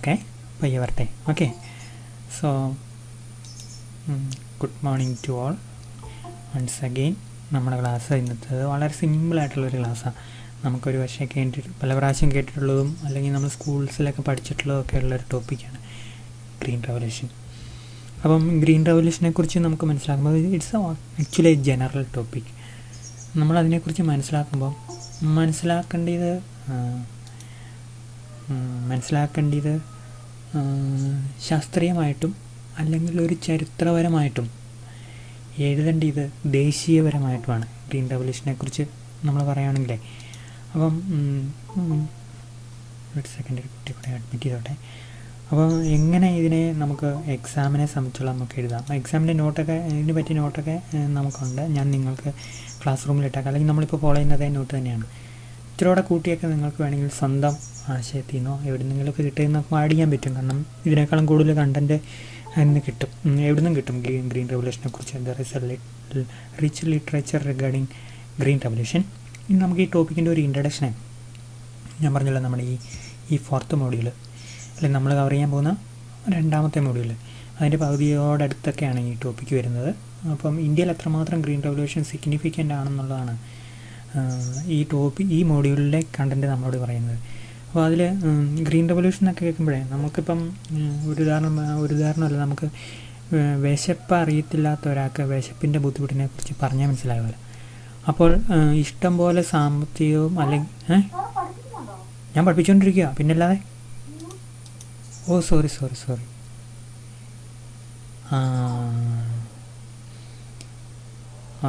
Okay, പയ്യെ വരട്ടെ. Okay, so good morning to all once again. നമ്മുടെ ക്ലാസ് ഇന്നത്തെ വളരെ സിമ്പിളായിട്ടുള്ളൊരു ക്ലാസ്സാണ്. നമുക്കൊരു പക്ഷേ പല പ്രാവശ്യം കേട്ടിട്ടുള്ളതും അല്ലെങ്കിൽ നമ്മൾ സ്കൂൾസിലൊക്കെ പഠിച്ചിട്ടുള്ളതും ഒക്കെ ഉള്ളൊരു ടോപ്പിക്കാണ് ഗ്രീൻ റെവല്യൂഷൻ. അപ്പം ഗ്രീൻ റെവല്യൂഷനെ കുറിച്ച് നമുക്ക് മനസ്സിലാക്കുമ്പോൾ it's actually a general topic. നമ്മളതിനെക്കുറിച്ച് മനസ്സിലാക്കേണ്ടത് ശാസ്ത്രീയമായിട്ടും അല്ലെങ്കിൽ ഒരു ചരിത്രപരമായിട്ടും എഴുതേണ്ടത് ദേശീയപരമായിട്ടുമാണ് ഗ്രീൻ റെവല്യൂഷനെ കുറിച്ച് നമ്മൾ പറയുകയാണെങ്കിലേ. അപ്പം ഒരു സെക്കൻഡ് കുട്ടി കൂടെ അഡ്മിറ്റ് ചെയ്തോട്ടെ. അപ്പോൾ എങ്ങനെ ഇതിനെ നമുക്ക് എക്സാമിനെ സംബന്ധിച്ചുള്ള നമുക്ക് എഴുതാം. എക്സാമിൻ്റെ നോട്ടൊക്കെ ഇതിനെ പറ്റിയ നോട്ടൊക്കെ നമുക്കുണ്ട്. ഞാൻ നിങ്ങൾക്ക് ക്ലാസ് റൂമിൽ ഇട്ടേക്കാം, അല്ലെങ്കിൽ നമ്മളിപ്പോൾ ഫോളോ ചെയ്യുന്നതേ നോട്ട് തന്നെയാണ്. ഇത്തിരിയോടെ കൂട്ടിയൊക്കെ നിങ്ങൾക്ക് വേണമെങ്കിൽ സ്വന്തം ആശയത്തിൽ നിന്നോ എവിടെന്നെങ്കിലുമൊക്കെ കിട്ടുന്നൊക്കെ ആഡ് ചെയ്യാൻ പറ്റും. കാരണം ഇതിനേക്കാളും കൂടുതൽ കണ്ടൻറ്റ് അതിന് കിട്ടും, എവിടെ നിന്നും കിട്ടും. ഗ്രീൻ റെവല്യൂഷനെ കുറിച്ച് there is A rich literature regarding green revolution. ഇനി നമുക്ക് ഈ ടോപ്പിക്കിൻ്റെ ഒരു ഇൻട്രഡക്ഷനാണ് ഞാൻ പറഞ്ഞല്ലോ. നമ്മുടെ ഈ ഫോർത്ത് മോഡ്യൂൾ അല്ലെങ്കിൽ നമ്മൾ കവർ ചെയ്യാൻ പോകുന്ന രണ്ടാമത്തെ മോഡ്യൂൾ, അതിൻ്റെ പകുതിയോടടുത്തൊക്കെയാണ് ഈ ടോപ്പിക്ക് വരുന്നത്. അപ്പം ഇന്ത്യയിൽ എത്രമാത്രം ഗ്രീൻ റെവല്യൂഷൻ സിഗ്നിഫിക്കൻ്റ് ആണെന്നുള്ളതാണ് ഈ മോഡ്യൂളിലെ കണ്ടൻറ്റ് നമ്മളോട് പറയുന്നത്. അപ്പോൾ അതിൽ ഗ്രീൻ റെവല്യൂഷൻ എന്നൊക്കെ കേൾക്കുമ്പോഴേ നമുക്കിപ്പം ഒരു ഉദാഹരണമല്ല, നമുക്ക് വിശപ്പ് അറിയത്തില്ലാത്ത ഒരാൾക്ക് വിശപ്പിൻ്റെ ബുദ്ധിമുട്ടിനെ കുറിച്ച് പറഞ്ഞാൽ മനസ്സിലാവില്ല. അപ്പോൾ ഇഷ്ടം പോലെ സാമ്പത്തികവും അല്ലെങ്കിൽ ഞാൻ പഠിപ്പിച്ചുകൊണ്ടിരിക്കുക, പിന്നല്ലാതെ. ഓ സോറി.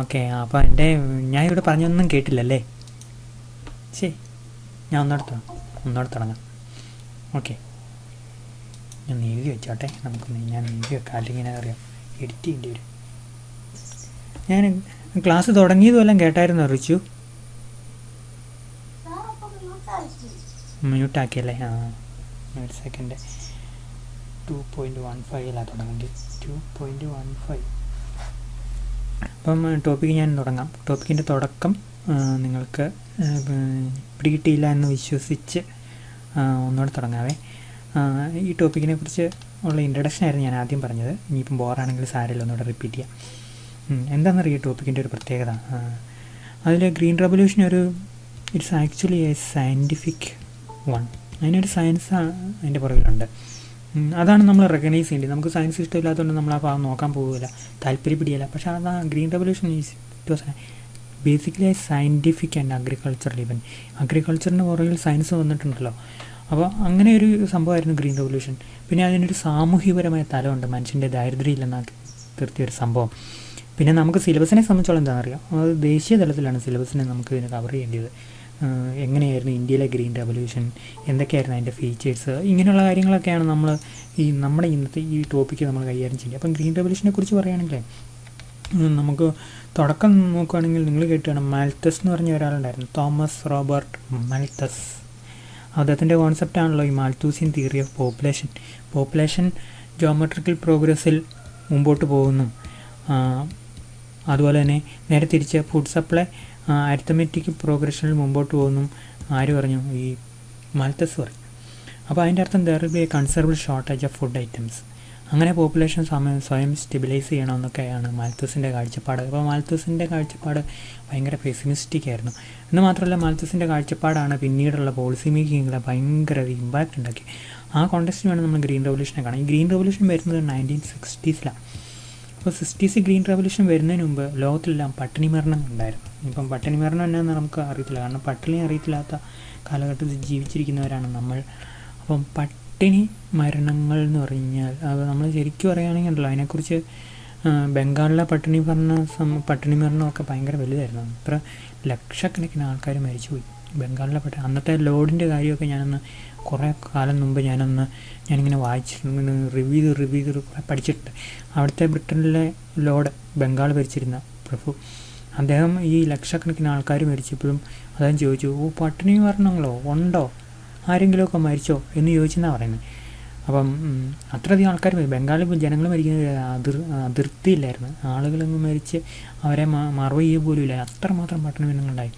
ഓക്കെ, അപ്പോൾ ഞാൻ ഇവിടെ പറഞ്ഞൊന്നും കേട്ടില്ലല്ലേ? ശരി, ഞാൻ ഒന്നോടെ തുടങ്ങാം. ഓക്കെ, ഞാൻ എഴുതി വെച്ചോട്ടെ. ഞാൻ എഴുതി വെക്കാം, അല്ലെങ്കിൽ അറിയാം എഡിറ്റ് ചെയ്യേണ്ടി വരും. ഞാൻ ക്ലാസ് തുടങ്ങിയതുമെല്ലാം കേട്ടായിരുന്നു റിച്ചു? മ്യൂട്ടാക്കിയല്ലേ? ഒരു സെക്കൻഡ്. 2.15 തുടങ്ങുമെങ്കിൽ 2.15. അപ്പം ടോപ്പിക്ക് ഞാൻ തുടങ്ങാം. ടോപ്പിക്കിൻ്റെ തുടക്കം നിങ്ങൾക്ക് പിടികിട്ടിയില്ല എന്ന് വിശ്വസിച്ച് ഒന്നുകൂടെ തുടങ്ങാവേ. ഈ ടോപ്പിക്കിനെ കുറിച്ച് ഉള്ള ഇൻട്രഡക്ഷൻ ആയിരുന്നു ഞാൻ ആദ്യം പറഞ്ഞത്. ഇനിയിപ്പം ബോറാണെങ്കിൽ സാരമില്ല, ഒന്നുകൂടെ റിപ്പീറ്റ് ചെയ്യാം. എന്താണെന്നറിയാം ടോപ്പിക്കിൻ്റെ ഒരു പ്രത്യേകത? അതിൽ green revolution it's actually A scientific one. അതിനൊരു സയൻസ് അതിൻ്റെ പുറകിലുണ്ട്. അതാണ് നമ്മൾ റെക്കഗ്നൈസ് ചെയ്യേണ്ടത്. നമുക്ക് സയൻസ് ഇഷ്ടമില്ലാത്തതുകൊണ്ട് നമ്മൾ ആ ഭാഗം നോക്കാൻ പോകില്ല, താല്പര്യപ്പെടില്ല. പക്ഷേ അതാ green revolution it was basically scientific and agricultural even. അഗ്രികൾച്ചറിന് പുറകിൽ സയൻസ് വന്നിട്ടുണ്ടല്ലോ. അപ്പോൾ അങ്ങനെ ഒരു സംഭവമായിരുന്നു ഗ്രീൻ റെവല്യൂഷൻ. പിന്നെ അതിനൊരു സാമൂഹികപരമായ തലമുണ്ട്, മനുഷ്യൻ്റെ ദാരിദ്ര്യം ഇല്ലെന്നാക്കി തീർത്തിയൊരു സംഭവം. പിന്നെ നമുക്ക് സിലബസിനെ സംബന്ധിച്ചോളം എന്താണെന്നറിയാം, അത് ദേശീയ തലത്തിലാണ് സിലബസിനെ നമുക്ക് ഇതിനെ കവർ ചെയ്യേണ്ടത്. എങ്ങനെയായിരുന്നു ഇന്ത്യയിലെ ഗ്രീൻ റെവല്യൂഷൻ, എന്തൊക്കെയായിരുന്നു അതിൻ്റെ ഫീച്ചേഴ്സ്, ഇങ്ങനെയുള്ള കാര്യങ്ങളൊക്കെയാണ് നമ്മുടെ ഇന്നത്തെ ഈ ടോപ്പിക്ക് നമ്മൾ കൈകാര്യം ചെയ്യുക. അപ്പം ഗ്രീൻ റെവല്യൂഷനെ കുറിച്ച് പറയുകയാണെങ്കിൽ നമുക്ക് തുടക്കം നോക്കുകയാണെങ്കിൽ നിങ്ങൾ കേട്ടുകയാണ്, മാൽത്തസ് എന്ന് പറഞ്ഞ ഒരാളുണ്ടായിരുന്നു, തോമസ് റോബർട്ട് മാൽത്തസ്. അദ്ദേഹത്തിൻ്റെ കോൺസെപ്റ്റാണല്ലോ ഈ Malthusian theory of population geometrical പ്രോഗ്രസ്സിൽ മുമ്പോട്ട് പോകുന്നു. അതുപോലെ തന്നെ നേരെ തിരിച്ച് ഫുഡ് സപ്ലൈ അരിത്തമെറ്റിക് പ്രോഗ്രഷനിൽ മുമ്പോട്ട് പോകുന്നു. ആര് പറഞ്ഞു? ഈ മാൽത്തസ് പറഞ്ഞു. അപ്പോൾ അതിൻ്റെ അർത്ഥം there will be A considerable shortage of food items. അങ്ങനെ പോപ്പുലേഷൻ സ്വയം സ്റ്റെബിലൈസ് ചെയ്യണമെന്നൊക്കെയാണ് മാൽത്തസിൻ്റെ കാഴ്ചപ്പാട്. അപ്പോൾ മാൽത്തസിൻ്റെ കാഴ്ചപ്പാട് ഭയങ്കര പെസിമിസ്റ്റിക് ആയിരുന്നു. എന്ന് മാത്രമല്ല, മാൽത്തസിൻ്റെ കാഴ്ചപ്പാടാണ് പിന്നീടുള്ള പോളിസി മേക്കിങ്ങിലെ ഭയങ്കര ഇമ്പാക്റ്റ് ഉണ്ടാക്കി. ആ കോണ്ടെക്സ്റ്റിൽ വേണം നമ്മൾ ഗ്രീൻ റെവല്യൂഷനെ കാണാം. ഈ ഗ്രീൻ റെവല്യൂഷൻ വരുന്നത് 1960s. അപ്പോൾ 60s ഗ്രീൻ റെവല്യൂഷൻ വരുന്നതിന് മുമ്പ് ലോകത്തിലെല്ലാം പട്ടിണി മരണം ഉണ്ടായിരുന്നു. ഇപ്പം പട്ടിണി മരണം എന്നാന്ന് നമുക്ക് അറിയത്തില്ല, കാരണം പട്ടിണി അറിയത്തില്ലാത്ത കാലഘട്ടത്തിൽ ജീവിച്ചിരിക്കുന്നവരാണ് നമ്മൾ. അപ്പം പട്ടിണി മരണങ്ങൾ എന്ന് പറഞ്ഞാൽ അത് നമ്മൾ ശരിക്കും പറയുകയാണെങ്കിലല്ലോ, അതിനെക്കുറിച്ച് ബംഗാളിലെ പട്ടിണി മരണമൊക്കെ ഭയങ്കര വലുതായിരുന്നു. അത്ര ലക്ഷക്കണക്കിന് ആൾക്കാർ മരിച്ചുപോയി ബംഗാളിലെ അന്നത്തെ ലോഡിൻ്റെ കാര്യമൊക്കെ ഞാനൊന്ന് കുറേ കാലം മുമ്പ് ഞാനിങ്ങനെ വായിച്ചിട്ടുണ്ട്, റിവ്യൂ ചെയ്ത് കുറേ പഠിച്ചിട്ടുണ്ട്. അവിടുത്തെ ബ്രിട്ടനിലെ ലോഡ് ബംഗാൾ ഭരിച്ചിരുന്ന പ്രഭു, അദ്ദേഹം ഈ ലക്ഷക്കണക്കിന് ആൾക്കാർ മരിച്ചപ്പോഴും അദ്ദേഹം ചോദിച്ചു, പട്ടിണി മരണങ്ങളോ ഉണ്ടോ, ആരെങ്കിലുമൊക്കെ മരിച്ചോ എന്ന് ചോദിച്ചെന്നാണ് പറയുന്നത്. അപ്പം അത്രയധികം ആൾക്കാർ ബംഗാളിൽ ജനങ്ങൾ മരിക്കുന്നത് അതിർത്തിയില്ലായിരുന്നു. ആളുകളൊന്നും മരിച്ച് അവരെ മറവ് ചെയ്യുക പോലും ഇല്ല, അത്രമാത്രം പട്ടിണി മരണങ്ങളുണ്ടായി.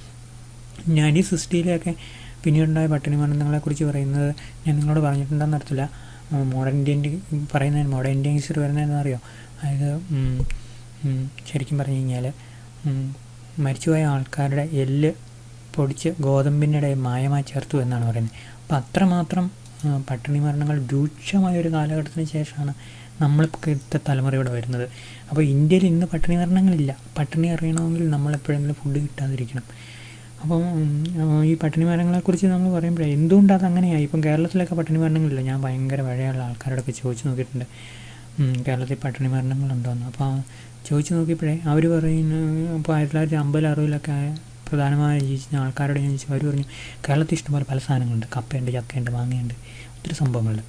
1960 പിന്നീടുണ്ടായ പട്ടിണി മരണങ്ങളെക്കുറിച്ച് പറയുന്നത് ഞാൻ നിങ്ങളോട് പറഞ്ഞിട്ടുണ്ടെന്ന് അറിയത്തില്ല. മോഡേൺ ഇന്ത്യൻ പറയുന്നതിന് മോഡേൺ ഇന്ത്യൻ ഹിസ്റ്ററി വരുന്നതെന്ന് അറിയോ? അതായത് ശരിക്കും പറഞ്ഞു കഴിഞ്ഞാൽ മരിച്ചുപോയ ആൾക്കാരുടെ എല്ല് പൊടിച്ച് ഗോതമ്പിൻ്റെ മായമായി ചേർത്തു എന്നാണ് പറയുന്നത്. അപ്പോൾ അത്രമാത്രം പട്ടിണി മരണങ്ങൾ രൂക്ഷമായൊരു കാലഘട്ടത്തിന് ശേഷമാണ് നമ്മളിപ്പോഴത്തെ തലമുറ ഇവിടെ വരുന്നത്. അപ്പോൾ ഇന്ത്യയിൽ ഇന്ന് പട്ടിണി മരണങ്ങളില്ല. പട്ടിണി അറിയണമെങ്കിൽ നമ്മളെപ്പോഴെങ്കിലും ഫുഡ് കിട്ടാതിരിക്കണം. അപ്പം ഈ പട്ടിണി മരണങ്ങളെക്കുറിച്ച് നമ്മൾ പറയുമ്പോഴേ എന്തുകൊണ്ടത് അങ്ങനെയായി? ഇപ്പം കേരളത്തിലൊക്കെ പട്ടിണി മരണങ്ങളില്ല. ഞാൻ ഭയങ്കര പഴയുള്ള ആൾക്കാരോടൊക്കെ ചോദിച്ചു നോക്കിയിട്ടുണ്ട് കേരളത്തിൽ പട്ടിണി മരണങ്ങളുണ്ടോയെന്ന്. അപ്പോൾ ചോദിച്ചു നോക്കിയപ്പോഴേ അവർ പറയുന്നു, ഇപ്പോൾ 1950-60 പ്രധാനമായി ജീവിച്ച ആൾക്കാരോട് ഞാൻ ചോദിച്ചു, അവർ പറഞ്ഞു കേരളത്തിൽ ഇഷ്ടംപോലെ പല സാധനങ്ങളുണ്ട്. കപ്പയുണ്ട്, ചക്കയുണ്ട്, മാങ്ങയുണ്ട്, ഒത്തിരി സംഭവങ്ങളുണ്ട്.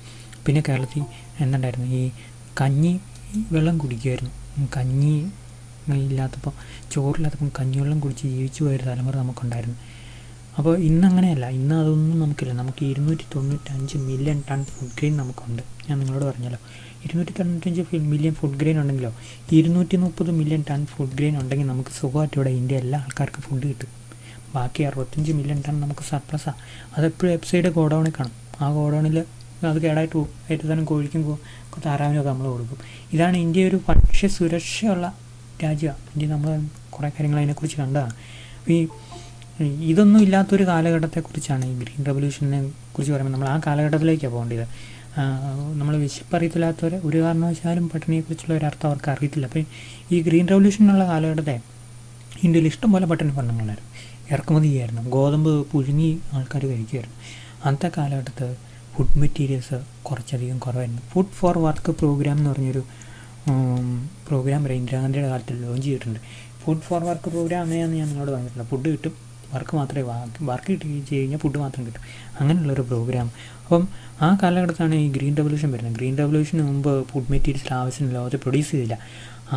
പിന്നെ കേരളത്തിൽ എന്തുണ്ടായിരുന്നു, ഈ കഞ്ഞി വെള്ളം കുടിക്കുമായിരുന്നു. കഞ്ഞി ഇല്ലാത്തപ്പോൾ, ചോറില്ലാത്തപ്പം കഞ്ഞിവെള്ളം കുടിച്ച് ജീവിച്ചു പോയൊരു തലമുറ നമുക്കുണ്ടായിരുന്നു. അപ്പോൾ ഇന്നങ്ങനെയല്ല. ഇന്ന് അതൊന്നും നമുക്കില്ല. നമുക്ക് 295 മില്യൺ ടൺ ഫുഡ് ഗ്രെയിൻ നമുക്കുണ്ട്. ഞാൻ നിങ്ങളോട് പറഞ്ഞല്ലോ, 295 മില്യൺ ഫുഡ് ഗ്രെയിൻ ഉണ്ടെങ്കിലോ 230 മില്യൺ ടൺ ഫുഡ് ഗ്രെയിൻ ഉണ്ടെങ്കിൽ നമുക്ക് സുഖമായിട്ട് ഇവിടെ ഇന്ത്യ എല്ലാ ആൾക്കാർക്കും ഫുഡ് കിട്ടും. ബാക്കി 65 മില്യൺ ടൺ നമുക്ക് സർപ്ലസാണ്. അതെപ്പോഴും വെബ്സൈറ്റ് ഗോഡൗണിൽ കാണും. ആ ഗോഡൗണിൽ അത് കേടായിട്ട് പോകും. ഏറ്റവും കോഴിക്കും താറാവിനൊക്കെ നമ്മൾ കൊടുക്കും. ഇതാണ് ഇന്ത്യ ഒരു ഭക്ഷ്യ സുരക്ഷയുള്ള രാജ്യമാണ്. ഇന്ത്യ നമ്മൾ കുറേ കാര്യങ്ങൾ അതിനെക്കുറിച്ച് കണ്ടതാണ്. ഇതൊന്നും ഇല്ലാത്തൊരു കാലഘട്ടത്തെക്കുറിച്ചാണ് ഈ ഗ്രീൻ റെവല്യൂഷനെ കുറിച്ച് പറയുമ്പോൾ നമ്മൾ ആ കാലഘട്ടത്തിലേക്കാണ് പോകേണ്ടത്. നമ്മൾ വിശപ്പറിയത്തില്ലാത്തവർ ഒരു കാരണവശാലും പട്ടിണിയെക്കുറിച്ചുള്ള ഒരർത്ഥം അവർക്ക് അറിയത്തില്ല. അപ്പോൾ ഈ ഗ്രീൻ റെവല്യൂഷനുള്ള കാലഘട്ടത്തെ ഇന്ത്യയിൽ ഇഷ്ടംപോലെ പട്ടിണി മരണങ്ങളായിരുന്നു. ഇറക്കുമതി ചെയ്യായിരുന്നു. ഗോതമ്പ് പുഴുങ്ങി ആൾക്കാർ കഴിക്കുമായിരുന്നു. അന്നത്തെ കാലഘട്ടത്ത് ഫുഡ് മെറ്റീരിയൽസ് കുറച്ചധികം കുറവായിരുന്നു. ഫുഡ് ഫോർ വർക്ക് പ്രോഗ്രാം എന്ന് പറഞ്ഞൊരു പ്രോഗ്രാം വരെ ഇന്ദിരാഗാന്ധിയുടെ കാലത്ത് ലോഞ്ച് ചെയ്തിട്ടുണ്ട്. ഫുഡ് ഫോർ വർക്ക് പ്രോഗ്രാം അങ്ങനെയാണെന്ന് ഞാൻ നിങ്ങളോട് പറഞ്ഞിട്ടില്ല. ഫുഡ് കിട്ടും, വർക്ക് മാത്രമേ വർക്ക് കിട്ടി കഴിഞ്ഞാൽ ഫുഡ് മാത്രം കിട്ടും, അങ്ങനെയുള്ളൊരു പ്രോഗ്രാം. അപ്പം ആ കാലഘട്ടത്താണ് ഈ ഗ്രീൻ റെവല്യൂഷൻ വരുന്നത്. ഗ്രീൻ റെവല്യൂഷന് മുമ്പ് ഫുഡ് മെറ്റീരിയൽസ് ആവശ്യമില്ല, ലോകത്ത് പ്രൊഡ്യൂസ് ചെയ്തില്ല.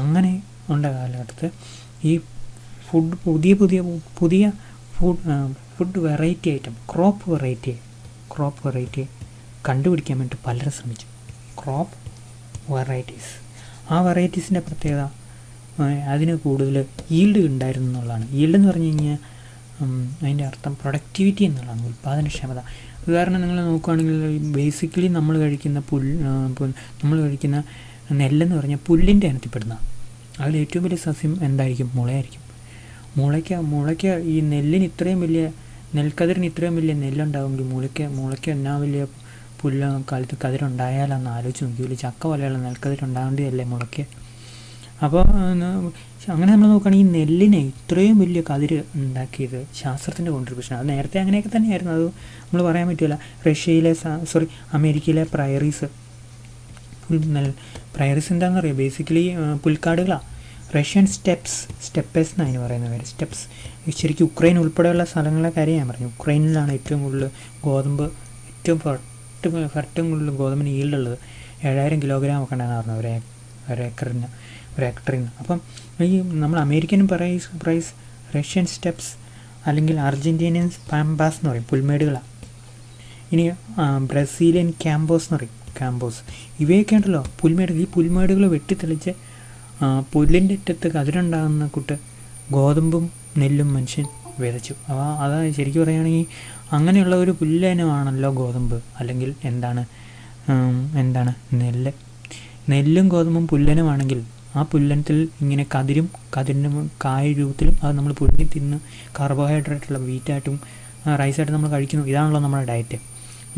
അങ്ങനെ ഉള്ള കാലഘട്ടത്ത് ഈ ഫുഡ് പുതിയ food variety item, crop variety കണ്ടുപിടിക്കാൻ വേണ്ടി പലരും ശ്രമിച്ചു. ക്രോപ്പ് വെറൈറ്റീസ്, ആ വെറൈറ്റീസിൻ്റെ പ്രത്യേകത അതിന് കൂടുതൽ ഈൽഡ് ഉണ്ടായിരുന്നു എന്നുള്ളതാണ്. ഈൽഡ് എന്ന് പറഞ്ഞു കഴിഞ്ഞാൽ അതിൻ്റെ അർത്ഥം പ്രൊഡക്ടിവിറ്റി എന്നുള്ളതാണ്, ഉൽപ്പാദനക്ഷമത. ഉദാഹരണം നിങ്ങൾ നോക്കുകയാണെങ്കിൽ ബേസിക്കലി നമ്മൾ കഴിക്കുന്ന നമ്മൾ കഴിക്കുന്ന നെല്ലെന്ന് പറഞ്ഞാൽ പുല്ലിൻ്റെ ഇനത്തിൽപ്പെടുന്ന. അതിൽ ഏറ്റവും വലിയ സസ്യം എന്തായിരിക്കും? മുളയായിരിക്കും. മുളയ്ക്ക് ഈ നെല്ലിന് ഇത്രയും വലിയ നെൽക്കതിരിന് ഇത്രയും വലിയ നെല്ലുണ്ടാവുമെങ്കിൽ മുളയ്ക്ക് എന്നാ വലിയ കാലത്ത് കതിരുണ്ടായാലെന്ന് ആലോചിച്ച് നോക്കി. വലിയ ചക്ക പോലെയുള്ള നെൽക്കതിരുണ്ടാകേണ്ടതല്ലേ മുളയ്ക്ക്. അപ്പോൾ അങ്ങനെ നമ്മൾ നോക്കുകയാണെങ്കിൽ ഈ നെല്ലിനെ ഇത്രയും വലിയ കതിര് ഉണ്ടാക്കിയത് ശാസ്ത്രത്തിൻ്റെ കോൺട്രിബ്യൂഷൻ. അത് നേരത്തെ അങ്ങനെയൊക്കെ തന്നെയായിരുന്നു. അത് നമ്മൾ പറയാൻ പറ്റില്ല. അമേരിക്കയിലെ പ്രയറീസ് എന്താണെന്നറിയാം? ബേസിക്കലി പുൽക്കാടുകളാണ്. റഷ്യൻ സ്റ്റെപ്പേഴ്സ് എന്നാണ് അതിന് പറയുന്നത് പേര്. സ്റ്റെപ്സ് ശരിക്കും യുക്രൈൻ ഉൾപ്പെടെയുള്ള സ്ഥലങ്ങളെ കാര്യം ഞാൻ പറഞ്ഞു. യുക്രൈനിലാണ് ഏറ്റവും കൂടുതൽ ഗോതമ്പ്, ഏറ്റവും കൂടുതൽ ഗോതമ്പിന് ഈൽഡുള്ളത്. 7000 കിലോഗ്രാം ഒക്കെ ഉണ്ടാകുന്ന പറഞ്ഞത് ഒരു ഹെക്ടറിന്. അപ്പം ഈ നമ്മൾ അമേരിക്കൻ പ്രൈസ്, റഷ്യൻ സ്റ്റെപ്സ് അല്ലെങ്കിൽ അർജൻറ്റീനിയൻ പാമ്പാസ് എന്ന് പറയും, പുൽമേടുകളാണ്. ഇനി ബ്രസീലിയൻ ക്യാമ്പോസ് എന്ന് പറയും, ക്യാമ്പോസ്. ഇവയൊക്കെ ഉണ്ടല്ലോ പുൽമേടുകൾ. ഈ പുൽമേടുകൾ വെട്ടിത്തെളിച്ച് പുല്ലിൻ്റെ അറ്റത്ത് കതിരുണ്ടാകുന്ന കൂട്ട് ഗോതമ്പും നെല്ലും മനുഷ്യൻ വിതച്ചു. അപ്പോൾ അതായത് ശരിക്കും പറയുകയാണെങ്കിൽ അങ്ങനെയുള്ള ഒരു പുല്ലിനമാണല്ലോ ഗോതമ്പ്, അല്ലെങ്കിൽ എന്താണ് നെല്ലും ഗോതമ്പും പുല്ലനുമാണെങ്കിൽ ആ പുല്ലനത്തിൽ ഇങ്ങനെ കതിരിനും കായ രൂപത്തിലും അത് നമ്മൾ പുഴുങ്ങി തിന്ന് കാർബോഹൈഡ്രേറ്റുള്ള വീറ്റായിട്ടും റൈസായിട്ടും നമ്മൾ കഴിക്കുന്നു. ഇതാണല്ലോ നമ്മുടെ ഡയറ്റ്.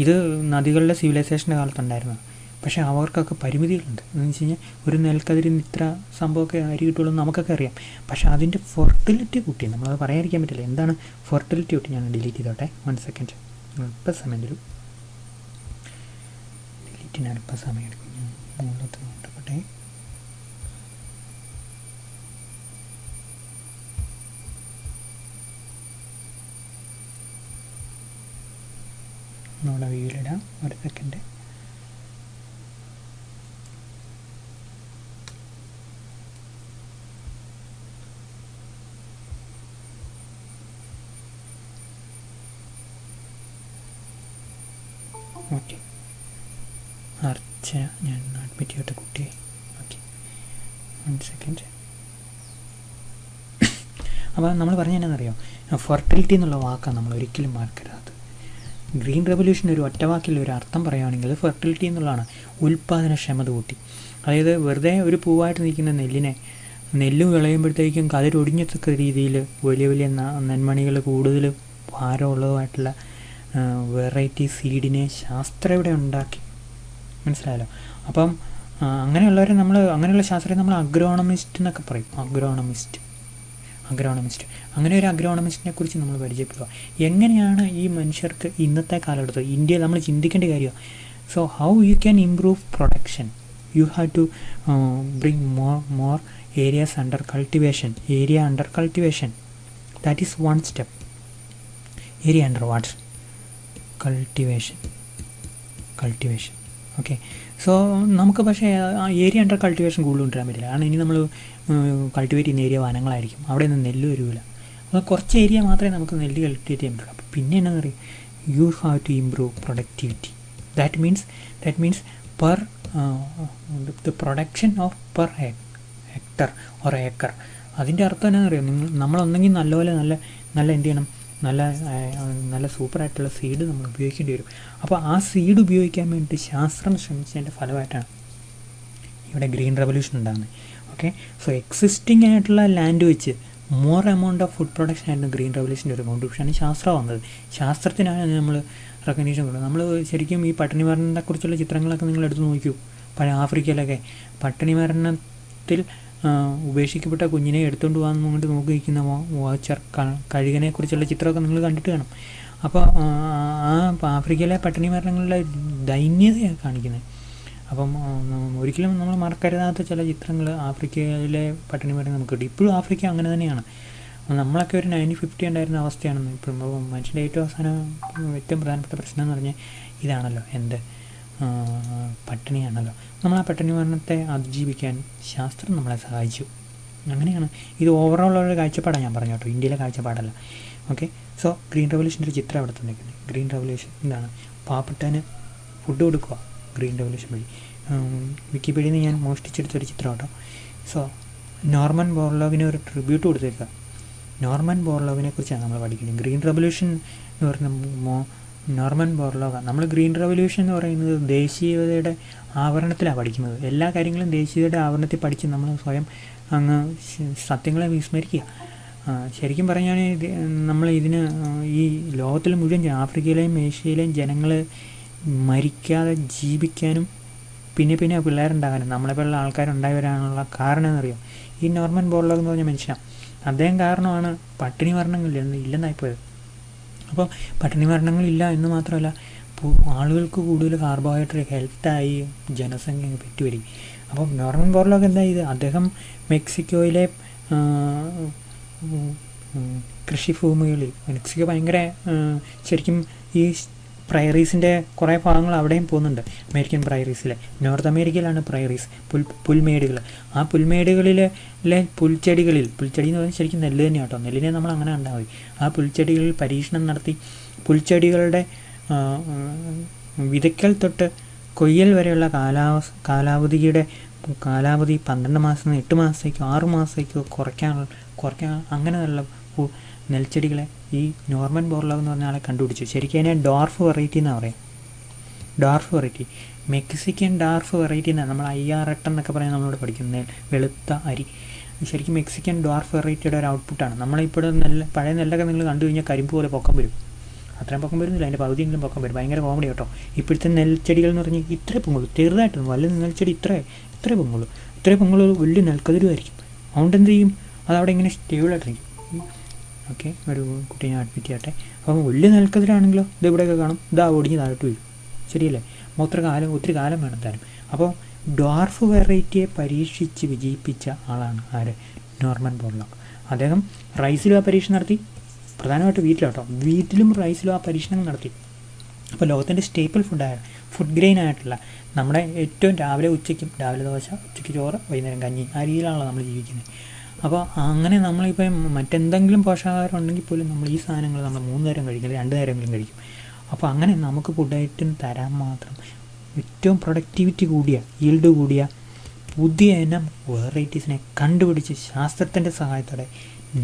ഇത് നദികളുടെ സിവിലൈസേഷൻ്റെ കാലത്തുണ്ടായിരുന്നു. പക്ഷേ അവർക്കൊക്കെ പരിമിതികളുണ്ട്. എന്ന് വെച്ച് കഴിഞ്ഞാൽ ഒരു നെൽക്കതിരിന് ഇത്ര സംഭവമൊക്കെ അരി കിട്ടുള്ളൂ എന്ന് നമുക്കൊക്കെ അറിയാം. പക്ഷേ അതിൻ്റെ ഫെർട്ടിലിറ്റി കൂട്ടി, നമ്മളത് പറയാതിരിക്കാൻ പറ്റില്ല. എന്താണ് ഫെർട്ടിലിറ്റി കൂട്ടി? ഞാൻ ഡിലീറ്റ് ചെയ്തോട്ടെ, 1 സെക്കൻഡ്. അല്പം സമയം തരും, ഡിലീറ്റിന് അല്പം സമയം എടുക്കും. ഞാൻ മുകളിലത്ത് നോക്കട്ടെ. ഒന്നുകൂടെ വീലിടാം, 1 സെക്കൻഡ്. ഓക്കെ, അർച്ചന ഞാൻ അഡ്മിറ്റ് ചെയ്യട്ടെ കുട്ടിയെ. Okay, 1 second. അപ്പോൾ നമ്മൾ പറഞ്ഞ എന്നാണെന്നറിയോ, ഫെർട്ടിലിറ്റി എന്നുള്ള വാക്കാണ് നമ്മൾ ഒരിക്കലും മറക്കരുത്. ഗ്രീൻ റെവല്യൂഷൻ ഒരു ഒറ്റവാക്കിൽ ഒരു അർത്ഥം പറയുകയാണെങ്കിൽ ഫെർട്ടിലിറ്റി എന്നുള്ളതാണ്, ഉൽപ്പാദനക്ഷമത കൂട്ടി. അതായത് വെറുതെ ഒരു പൂവായിട്ട് നിൽക്കുന്ന നെല്ല് വിളയുമ്പോഴത്തേക്കും കതിരൊടിഞ്ഞത്തക്ക രീതിയിൽ വലിയ വലിയ നെന്മണികൾ കൂടുതൽ ഭാരമുള്ളതുമായിട്ടുള്ള വെറൈറ്റി സീഡിനെ ശാസ്ത്രം ഇവിടെ ഉണ്ടാക്കി. മനസ്സിലായല്ലോ? അപ്പം അങ്ങനെയുള്ളവരെ അങ്ങനെയുള്ള ശാസ്ത്രം നമ്മൾ അഗ്രോണമിസ്റ്റ് എന്നൊക്കെ പറയും. അഗ്രോണമിസ്റ്റ് അങ്ങനെ ഒരു അഗ്രോണമിസ്റ്റിനെ കുറിച്ച് നമ്മൾ പരിചയപ്പെടുക. എങ്ങനെയാണ് ഈ മനുഷ്യർക്ക് ഇന്നത്തെ കാലഘട്ടത്തിൽ ഇന്ത്യയിൽ നമ്മൾ ചിന്തിക്കേണ്ട കാര്യമാണ്. So how you can improve production, you have to bring more areas under cultivation. That is one step. Area under what? Cultivation. Okay. So നമുക്ക് പക്ഷേ ഏരിയ അണ്ടർ കൾട്ടിവേഷൻ കൂടുതൽ കൊണ്ടുവരാൻ പറ്റില്ല. കാരണം ഇനി നമ്മൾ കൾട്ടിവേറ്റ് ചെയ്യുന്ന ഏരിയ വനങ്ങളായിരിക്കും, അവിടെ നിന്ന് നെല്ല് വരില്ല. അപ്പോൾ കുറച്ച് ഏരിയ മാത്രമേ നമുക്ക് നെല്ല് കൾട്ടിവേറ്റ് ചെയ്യാൻ പറ്റുള്ളൂ. അപ്പോൾ പിന്നെ എന്നാ പറയുക, you have to improve productivity. That means per the production of per hectare or acre. അതിൻ്റെ അർത്ഥം എന്നാന്ന് അറിയാം, നമ്മളൊന്നെങ്കിൽ നല്ലപോലെ നല്ല എന്ത് ചെയ്യണം, നല്ല സൂപ്പറായിട്ടുള്ള സീഡ് നമ്മൾ ഉപയോഗിക്കേണ്ടി വരും. അപ്പോൾ ആ സീഡ് ഉപയോഗിക്കാൻ വേണ്ടി ശാസ്ത്രം ശ്രമിച്ചതിൻ്റെ ഫലമായിട്ടാണ് ഇവിടെ ഗ്രീൻ റെവല്യൂഷൻ ഉണ്ടാകുന്നത്. ഓക്കെ. സോ എക്സിസ്റ്റിംഗ് ആയിട്ടുള്ള ലാൻഡ് വെച്ച് more amount of food production ആയിരുന്നു ഗ്രീൻ റെവല്യൂഷൻ്റെ ഒരു കോൺട്രിബ്യൂഷനാണ് ശാസ്ത്രം വന്നത്. ശാസ്ത്രത്തിനാണ് നമ്മൾ റെക്കഗ്നീഷൻ കൊടുക്കുന്നത്. നമ്മൾ ശരിക്കും ഈ പട്ടിണി മരണത്തെക്കുറിച്ചുള്ള ചിത്രങ്ങളൊക്കെ നിങ്ങൾ എടുത്ത് നോക്കൂ. പഴയ ആഫ്രിക്കയിലൊക്കെ പട്ടിണി മരണത്തിൽ ഉപേക്ഷിക്കപ്പെട്ട കുഞ്ഞിനെ എടുത്തുകൊണ്ട് പോകാൻ വേണ്ടി നോക്കി നിൽക്കുന്ന വാച്ചർ കഴുകനെ കുറിച്ചുള്ള ചിത്രമൊക്കെ നിങ്ങൾ കണ്ടിട്ട് കാണും. അപ്പോൾ ആ ആഫ്രിക്കയിലെ പട്ടിണി മരണങ്ങളുടെ ദൈന്യതയാണ് കാണിക്കുന്നത്. അപ്പം ഒരിക്കലും നമ്മൾ മറക്കരുതാത്ത ചില ചിത്രങ്ങൾ ആഫ്രിക്കയിലെ പട്ടിണി മരണം നമുക്ക് കിട്ടും. ഇപ്പോഴും ആഫ്രിക്ക അങ്ങനെ തന്നെയാണ്. നമ്മളൊക്കെ ഒരു 1950 ഉണ്ടായിരുന്ന അവസ്ഥയാണെന്ന് ഇപ്പോഴും. മനുഷ്യൻ്റെ ഏറ്റവും പ്രധാനപ്പെട്ട പ്രശ്നം എന്ന് പറഞ്ഞാൽ ഇതാണല്ലോ, പട്ടിണിയാണല്ലോ. നമ്മൾ ആ പട്ടിണി മരണത്തെ അതിജീവിക്കാൻ ശാസ്ത്രം നമ്മളെ സഹായിച്ചു. അങ്ങനെയാണ് ഇത് ഓവറോൾ ഒരു കാഴ്ചപ്പാടാണ് ഞാൻ പറഞ്ഞു കേട്ടോ, ഇന്ത്യയിലെ കാഴ്ചപ്പാടല്ല. ഓക്കെ. സോ ഗ്രീൻ റെവല്യൂഷൻ്റെ ഒരു ചിത്രം അവിടെ തന്നിരിക്കുന്നത്. ഗ്രീൻ റെവല്യൂഷൻ എന്താണ്? പാവപ്പെട്ടവന് ഫുഡ് കൊടുക്കുക ഗ്രീൻ റെവല്യൂഷൻ വഴി. വിക്കിപീഡിയയിൽ നിന്ന് ഞാൻ മോഷ്ടിച്ചെടുത്തൊരു ചിത്രം കേട്ടോ. സോ നോർമൻ ബോർലോഗിന് ഒരു ട്രിബ്യൂട്ട് കൊടുത്തേക്കുക. നോർമൻ ബോർലോഗിനെ കുറിച്ചാണ് നമ്മൾ പഠിക്കുന്നത്. ഗ്രീൻ റെവല്യൂഷൻ എന്ന് പറയുന്ന നോർമൻ ബോർലോഗ. നമ്മൾ ഗ്രീൻ റെവല്യൂഷൻ എന്ന് പറയുന്നത് ദേശീയതയുടെ ആവരണത്തിലാണ് പഠിക്കുന്നത്. എല്ലാ കാര്യങ്ങളും ദേശീയതയുടെ ആവരണത്തിൽ പഠിച്ച് നമ്മൾ സ്വയം അങ്ങ് സത്യങ്ങളെ വിസ്മരിക്കുക. ശരിക്കും പറഞ്ഞാണെങ്കിൽ നമ്മൾ ഈ ലോകത്തിൽ മുഴുവൻ ആഫ്രിക്കയിലെയും ഏഷ്യയിലെയും ജനങ്ങൾ മരിക്കാതെ ജീവിക്കാനും പിന്നെ പിള്ളേരുണ്ടാകാനും നമ്മളെപ്പോലുള്ള ആൾക്കാരുണ്ടായി വരാനുള്ള കാരണം എന്നറിയാം ഈ നോർമൻ ബോർലോഗ് എന്ന് പറഞ്ഞ മനുഷ്യനാണ്. അദ്ദേഹം കാരണമാണ് പട്ടിണി ഇല്ലെന്നായിപ്പോയത്. അപ്പോൾ പട്ടിണി മരണങ്ങളില്ല എന്ന് മാത്രമല്ല, ആളുകൾക്ക് കൂടുതൽ കാർബോഹൈഡ്രേറ്റ് ഹെൽത്തായി ജനസംഖ്യ പെറ്റുവരും. അപ്പോൾ നോർമൻ ബോർലോഗ് എന്താ ചെയ്ത്, അദ്ദേഹം മെക്സിക്കോയിലെ കൃഷിഭൂമികളിൽ, മെക്സിക്കോ ഭയങ്കര ശരിക്കും ഈ പ്രയറീസിൻ്റെ കുറേ ഭാഗങ്ങൾ അവിടെയും പോകുന്നുണ്ട്. അമേരിക്കൻ പ്രയറീസിലെ, നോർത്ത് അമേരിക്കയിലാണ് പ്രയറീസ്, പുൽമേടുകൾ. ആ പുൽമേടുകളിലെ പുൽച്ചെടി എന്ന് പറഞ്ഞാൽ ശരിക്കും നെല്ല് തന്നെയാണ് കേട്ടോ. നെല്ലിനെ നമ്മൾ അങ്ങനെ കണ്ടാൽ മതി. ആ പുൽച്ചെടികളിൽ പരീക്ഷണം നടത്തി പുൽച്ചെടികളുടെ വിതയ്ക്കൽ തൊട്ട് കൊയ്യൽ വരെയുള്ള കാലാവധി 12 മാസം 8 മാസത്തേക്കോ 6 മാസത്തേക്കോ കുറയ്ക്കാൻ അങ്ങനെയുള്ള നെൽച്ചെടികളെ ഈ നോർമൻ ബോർലോഗ് എന്ന് പറഞ്ഞ ആളെ കണ്ടുപിടിച്ചു. ശരിക്കും അതിനെ ഡോർഫ് വെറൈറ്റി എന്നാണ് പറയാം. Dwarf variety, Mexican dwarf variety എന്നാണ് നമ്മൾ IR8 എന്നൊക്കെ പറയാൻ നമ്മളോട് പഠിക്കുന്നത്. വെളുത്ത അരി ശരിക്കും മെക്സിക്കൻ ഡോർഫ് വെറൈറ്റിയുടെ ഒരു ഔട്ട്പുട്ടാണ്. നമ്മളിപ്പോൾ പഴയ നെല്ലൊക്കെ നിങ്ങൾ കണ്ടു കഴിഞ്ഞാൽ കരിമ്പ് പോലെ പൊക്കം വരും. അത്രയും പൊക്കം വരുന്നില്ല, അതിൻ്റെ പകുതിയെങ്കിലും പൊക്കം വരും. ഭയങ്കര കോമഡി കേട്ടോ. ഇപ്പോഴത്തെ നെൽച്ചെടികൾ എന്ന് പറഞ്ഞാൽ ഇത്രേ പൊങ്ങുള്ളൂ, ചെറുതായിട്ടൊന്നും വല്ല നെൽച്ചെടി ഇത്രേ പൊങ്ങുള്ളൂ, വലിയ നെൽക്കതിരുമായിരിക്കും. അതുകൊണ്ട് എന്ത് ചെയ്യും, അതവിടെ ഇങ്ങനെ സ്റ്റേബിളായിട്ടിരിക്കും. ഓക്കെ, ഒരു കുട്ടീനെ അഡ്മിറ്റ് ചെയ്യട്ടെ. അപ്പം വലിയ നെൽക്കതിരാണെങ്കിലോ ഇത് ഇവിടെയൊക്കെ കാണും, ഇതാ ഒടിഞ്ഞ് താഴോട്ട് വീഴും. ശരിയല്ലേ? ഒത്തിരി കാലം വേണം താനും. അപ്പോൾ ഡോർഫ് വെറൈറ്റിയെ പരീക്ഷിച്ച് വിജയിപ്പിച്ച ആളാണ് ആര്? Norman Borlaug. അദ്ദേഹം റൈസിലും ആ പരീക്ഷണം നടത്തി. പ്രധാനമായിട്ട് വീട്ടിലും റൈസിലും ആ പരീക്ഷണങ്ങൾ നടത്തി. അപ്പോൾ ലോകത്തിൻ്റെ സ്റ്റേപ്പിൾ ഫുഡ് ഗ്രെയിൻ ആയിട്ടുള്ള നമ്മുടെ ഏറ്റവും രാവിലെ ദോശ, ഉച്ചയ്ക്ക് ചോറ്, വൈകുന്നേരം കഞ്ഞി, ആ രീതിയിലാണല്ലോ നമ്മൾ ജീവിക്കുന്നത്. അപ്പോൾ അങ്ങനെ നമ്മളിപ്പം മറ്റെന്തെങ്കിലും പോഷകാഹാരം ഉണ്ടെങ്കിൽ പോലും നമ്മൾ ഈ സാധനങ്ങൾ നമ്മൾ 3 നേരം കഴിക്കില്ല, 2 നേരമെങ്കിലും കഴിക്കും. അപ്പോൾ അങ്ങനെ നമുക്ക് ഫുഡായിട്ടും തരാൻ മാത്രം ഏറ്റവും പ്രൊഡക്ടിവിറ്റി കൂടിയ, ഈൽഡ് കൂടിയ പുതിയ ഇനം വെറൈറ്റീസിനെ കണ്ടുപിടിച്ച് ശാസ്ത്രത്തിൻ്റെ സഹായത്തോടെ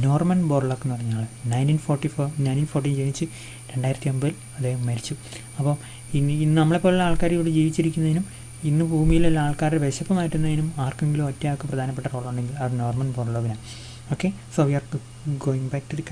നോർമൻ ബോർലോഗ് എന്ന് പറഞ്ഞ ആൾ 1914 ജനിച്ച് 2009 അദ്ദേഹം മരിച്ചു. അപ്പോൾ ഇന്ന് നമ്മളെപ്പോലുള്ള ആൾക്കാർ ഇവിടെ ജീവിച്ചിരിക്കുന്നതിനും ഇന്ന് ഭൂമിയിലുള്ള ആൾക്കാരുടെ വിശപ്പ് മാറ്റുന്നതിനും ആർക്കെങ്കിലും ഒറ്റയാൾക്ക് പ്രധാനപ്പെട്ട റോളുണ്ടെങ്കിൽ അത് Norman ബോർലോഗിനാണ്. Okay, so we are going back to the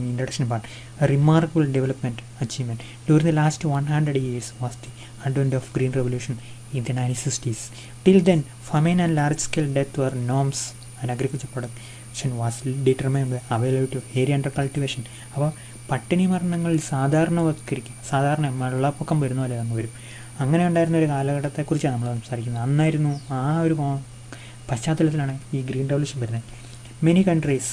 introduction part. A remarkable development achievement during the last 100 years was the advent of Green Revolution in the 1960s. Till then, famine and large-scale death were norms, and agriculture production was determined by availability of area under cultivation. അപ്പോൾ പട്ടിണി മരണങ്ങൾ സാധാരണ വെള്ളപ്പൊക്കം വരുന്ന പോലെ അങ്ങ് വരും. അങ്ങനെ ഉണ്ടായിരുന്ന ഒരു കാലഘട്ടത്തെക്കുറിച്ചാണ് നമ്മൾ സംസാരിക്കുന്നത്. അന്നായിരുന്നു ആ ഒരു പശ്ചാത്തലത്തിലാണ് ഈ ഗ്രീൻ റെവല്യൂഷൻ വരുന്നത്. Many countries,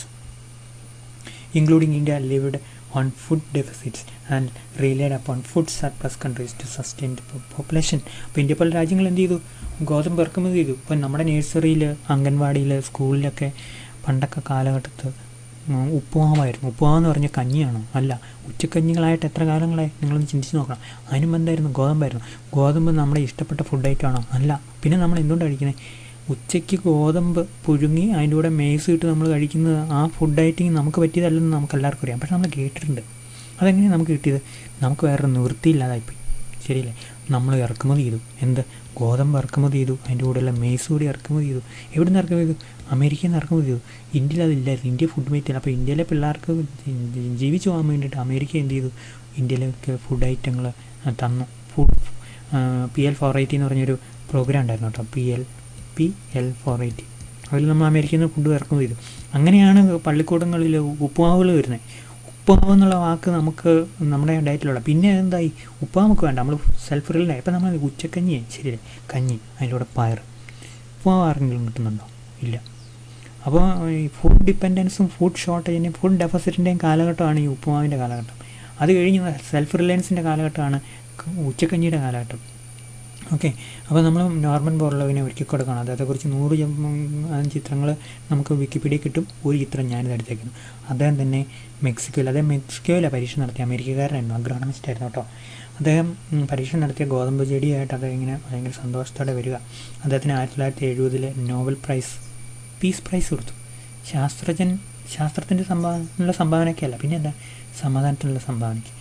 including India, lived on food deficits and relied upon food surplus countries to sustain the population. അപ്പോൾ ഇന്ത്യ പോലെ രാജ്യങ്ങൾ എന്ത് ചെയ്തു? ഗോതമ്പ് ഇറക്കുമതി ചെയ്തു. ഇപ്പം നമ്മുടെ നഴ്സറിയിൽ, അംഗൻവാടിയിൽ, സ്കൂളിലൊക്കെ പണ്ടൊക്കെ കാലഘട്ടത്ത് ഉപ്പുമാവായിരുന്നു. ഉപ്പുമാവെന്ന് പറഞ്ഞാൽ കഞ്ഞിയാണോ? അല്ല, ഉച്ചക്കഞ്ഞികളായിട്ട് എത്ര കാലങ്ങളായി നിങ്ങളൊന്ന് ചിന്തിച്ച് നോക്കണം. അതിനും എന്തായിരുന്നു? ഗോതമ്പായിരുന്നു. ഗോതമ്പ് നമ്മുടെ ഇഷ്ടപ്പെട്ട ഫുഡ് ഐറ്റമാണോ? അല്ല. പിന്നെ നമ്മൾ എന്തുകൊണ്ടാണ് കഴിക്കുന്നത്? ഉച്ചയ്ക്ക് ഗോതമ്പ് പുഴുങ്ങി അതിൻ്റെ കൂടെ മേസ് ഇട്ട് നമ്മൾ കഴിക്കുന്നത് ആ ഫുഡ് ഐറ്റിങ് നമുക്ക് പറ്റിയതല്ലെന്ന് നമുക്ക് എല്ലാവർക്കും അറിയാം. പക്ഷെ നമ്മൾ കേട്ടിട്ടുണ്ട്. അതെങ്ങനെയാണ് നമുക്ക് കിട്ടിയത്? നമുക്ക് വേറെ നിവൃത്തിയില്ലാതായിപ്പോയി. ശരിയല്ലേ? നമ്മൾ ഇറക്കുമതി ചെയ്തു. എന്ത്? ഗോതമ്പ് ഇറക്കുമതി ചെയ്തു. അതിൻ്റെ കൂടെയുള്ള മേസ് കൂടി ഇറക്കുമതി ചെയ്തു. എവിടെ നിന്ന് ഇറക്കുമതി ചെയ്തു? അമേരിക്കയിൽ നിന്ന് ഇറക്കുമതി ചെയ്തു. ഇന്ത്യയിൽ അതില്ലായിരുന്നു. India food മേറ്റില്ല. അപ്പോൾ ഇന്ത്യയിലെ പിള്ളേർക്ക് ജീവിച്ചു പോകാൻ വേണ്ടിയിട്ട് അമേരിക്ക എന്ത് ചെയ്തു? ഇന്ത്യയിലേക്ക് ഫുഡ് ഐറ്റങ്ങൾ തന്നു. PL480 എന്ന് പറഞ്ഞൊരു പ്രോഗ്രാം ഉണ്ടായിരുന്നു കേട്ടോ. PL480 അതിൽ നമ്മൾ അമേരിക്കയിൽ നിന്ന് ഫുഡ് ഇറക്കുമതി ചെയ്തു. അങ്ങനെയാണ് പള്ളിക്കൂടങ്ങളിൽ ഉപ്പുമാവുകൾ വരുന്നത്. ഉപ്പുമാവ് എന്നുള്ള വാക്ക് നമുക്ക് നമ്മുടെ ഡയറ്റിലുള്ള. പിന്നെ എന്തായി? ഉപ്പുമാവ് നമുക്ക് വേണ്ട, നമ്മൾ സെൽഫ് റിലൈ. ഇപ്പം നമ്മൾ ഉച്ചക്കഞ്ഞിയെ ശരിയല്ലേ, കഞ്ഞി അതിൻ്റെ കൂടെ പയർ. ഉപ്പുമാവ് ആരെങ്കിലും കിട്ടുന്നുണ്ടോ? ഇല്ല. അപ്പോൾ ഈ ഫുഡ് ഡിപ്പെൻഡൻസും ഫുഡ് ഷോർട്ടേജിൻ്റെയും ഫുഡ് ഡെഫിസിറ്റിൻ്റെയും കാലഘട്ടമാണ് ഈ ഉപ്പുമാവിൻ്റെ കാലഘട്ടം. അത് കഴിഞ്ഞ് സെൽഫ് റിലയൻസിൻ്റെ കാലഘട്ടമാണ് ഉച്ചക്കഞ്ഞിയുടെ കാലഘട്ടം. ഓക്കെ, അപ്പോൾ നമ്മൾ നോർമൻ ബോർലോഗിനെ ഒരുക്കി കൊടുക്കണം. അതേക്കുറിച്ച് 100 ചിത്രങ്ങൾ നമുക്ക് വിക്കിപീഡിയ കിട്ടും. ഒരു ചിത്രം ഞാനിത് എടുത്തേക്കുന്നു. അദ്ദേഹം തന്നെ മെക്സിക്കോയിലാണ് പരീക്ഷ നടത്തിയ അമേരിക്കക്കാരനായിരുന്നു. അഗ്രോണമിസ്റ്റ് ആയിരുന്നു കേട്ടോ. അദ്ദേഹം പരീക്ഷ നടത്തിയ ഗോതമ്പ് ചെടിയായിട്ട് അദ്ദേഹം ഇങ്ങനെ ഭയങ്കര സന്തോഷത്തോടെ വരിക. അദ്ദേഹത്തിന് 1970 നോബൽ പീസ് പ്രൈസ് കൊടുത്തു. ശാസ്ത്രത്തിൻ്റെ സംഭാവനയ്ക്കല്ല, പിന്നെ എന്താ, സമാധാനത്തിനുള്ള സംഭാവനയ്ക്ക്.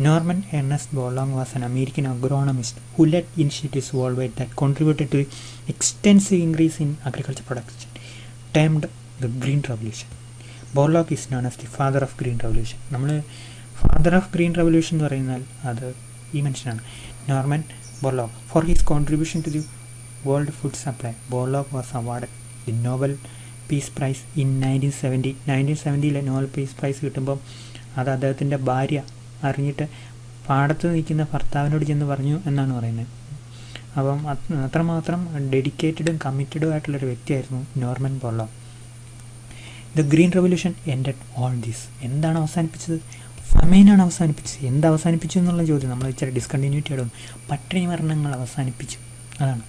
Norman Ernest Borlaug was an American agronomist who led initiatives worldwide that contributed to the extensive increase in agriculture production, termed the Green Revolution. Borlaug is known as the father of Green Revolution. നമ്മൾ father of green revolution എന്ന് പറയുന്നാൽ അത് ഈ മനുഷ്യനാണ്, Norman Borlaug. For his contribution to the world food supply, Borlaug was award the Nobel peace prize in 1970. 1970 Nobel peace prize കിട്ടുമ്പം അത് അദ്ദേഹത്തിൻ്റെ ഭാര്യ അറിഞ്ഞിട്ട് പാടത്ത് നിൽക്കുന്ന ഭർത്താവിനോട് ചെന്ന് പറഞ്ഞു എന്നാണ് പറയുന്നത്. അപ്പം അത്രമാത്രം ഡെഡിക്കേറ്റഡും കമ്മിറ്റഡും ആയിട്ടുള്ളൊരു വ്യക്തിയായിരുന്നു Norman Borlaug. The green revolution ended all this. എന്താണ് അവസാനിപ്പിച്ചത്? ഫമൈനാണ് അവസാനിപ്പിച്ചത്. എന്ത് അവസാനിപ്പിച്ചു എന്നുള്ള ചോദ്യം നമ്മൾ ഇച്ചിരി ഡിസ്കണ്ടിന്യൂറ്റി ആയിടും. പട്ടിണി മരണങ്ങൾ അവസാനിപ്പിച്ചു. അതാണ്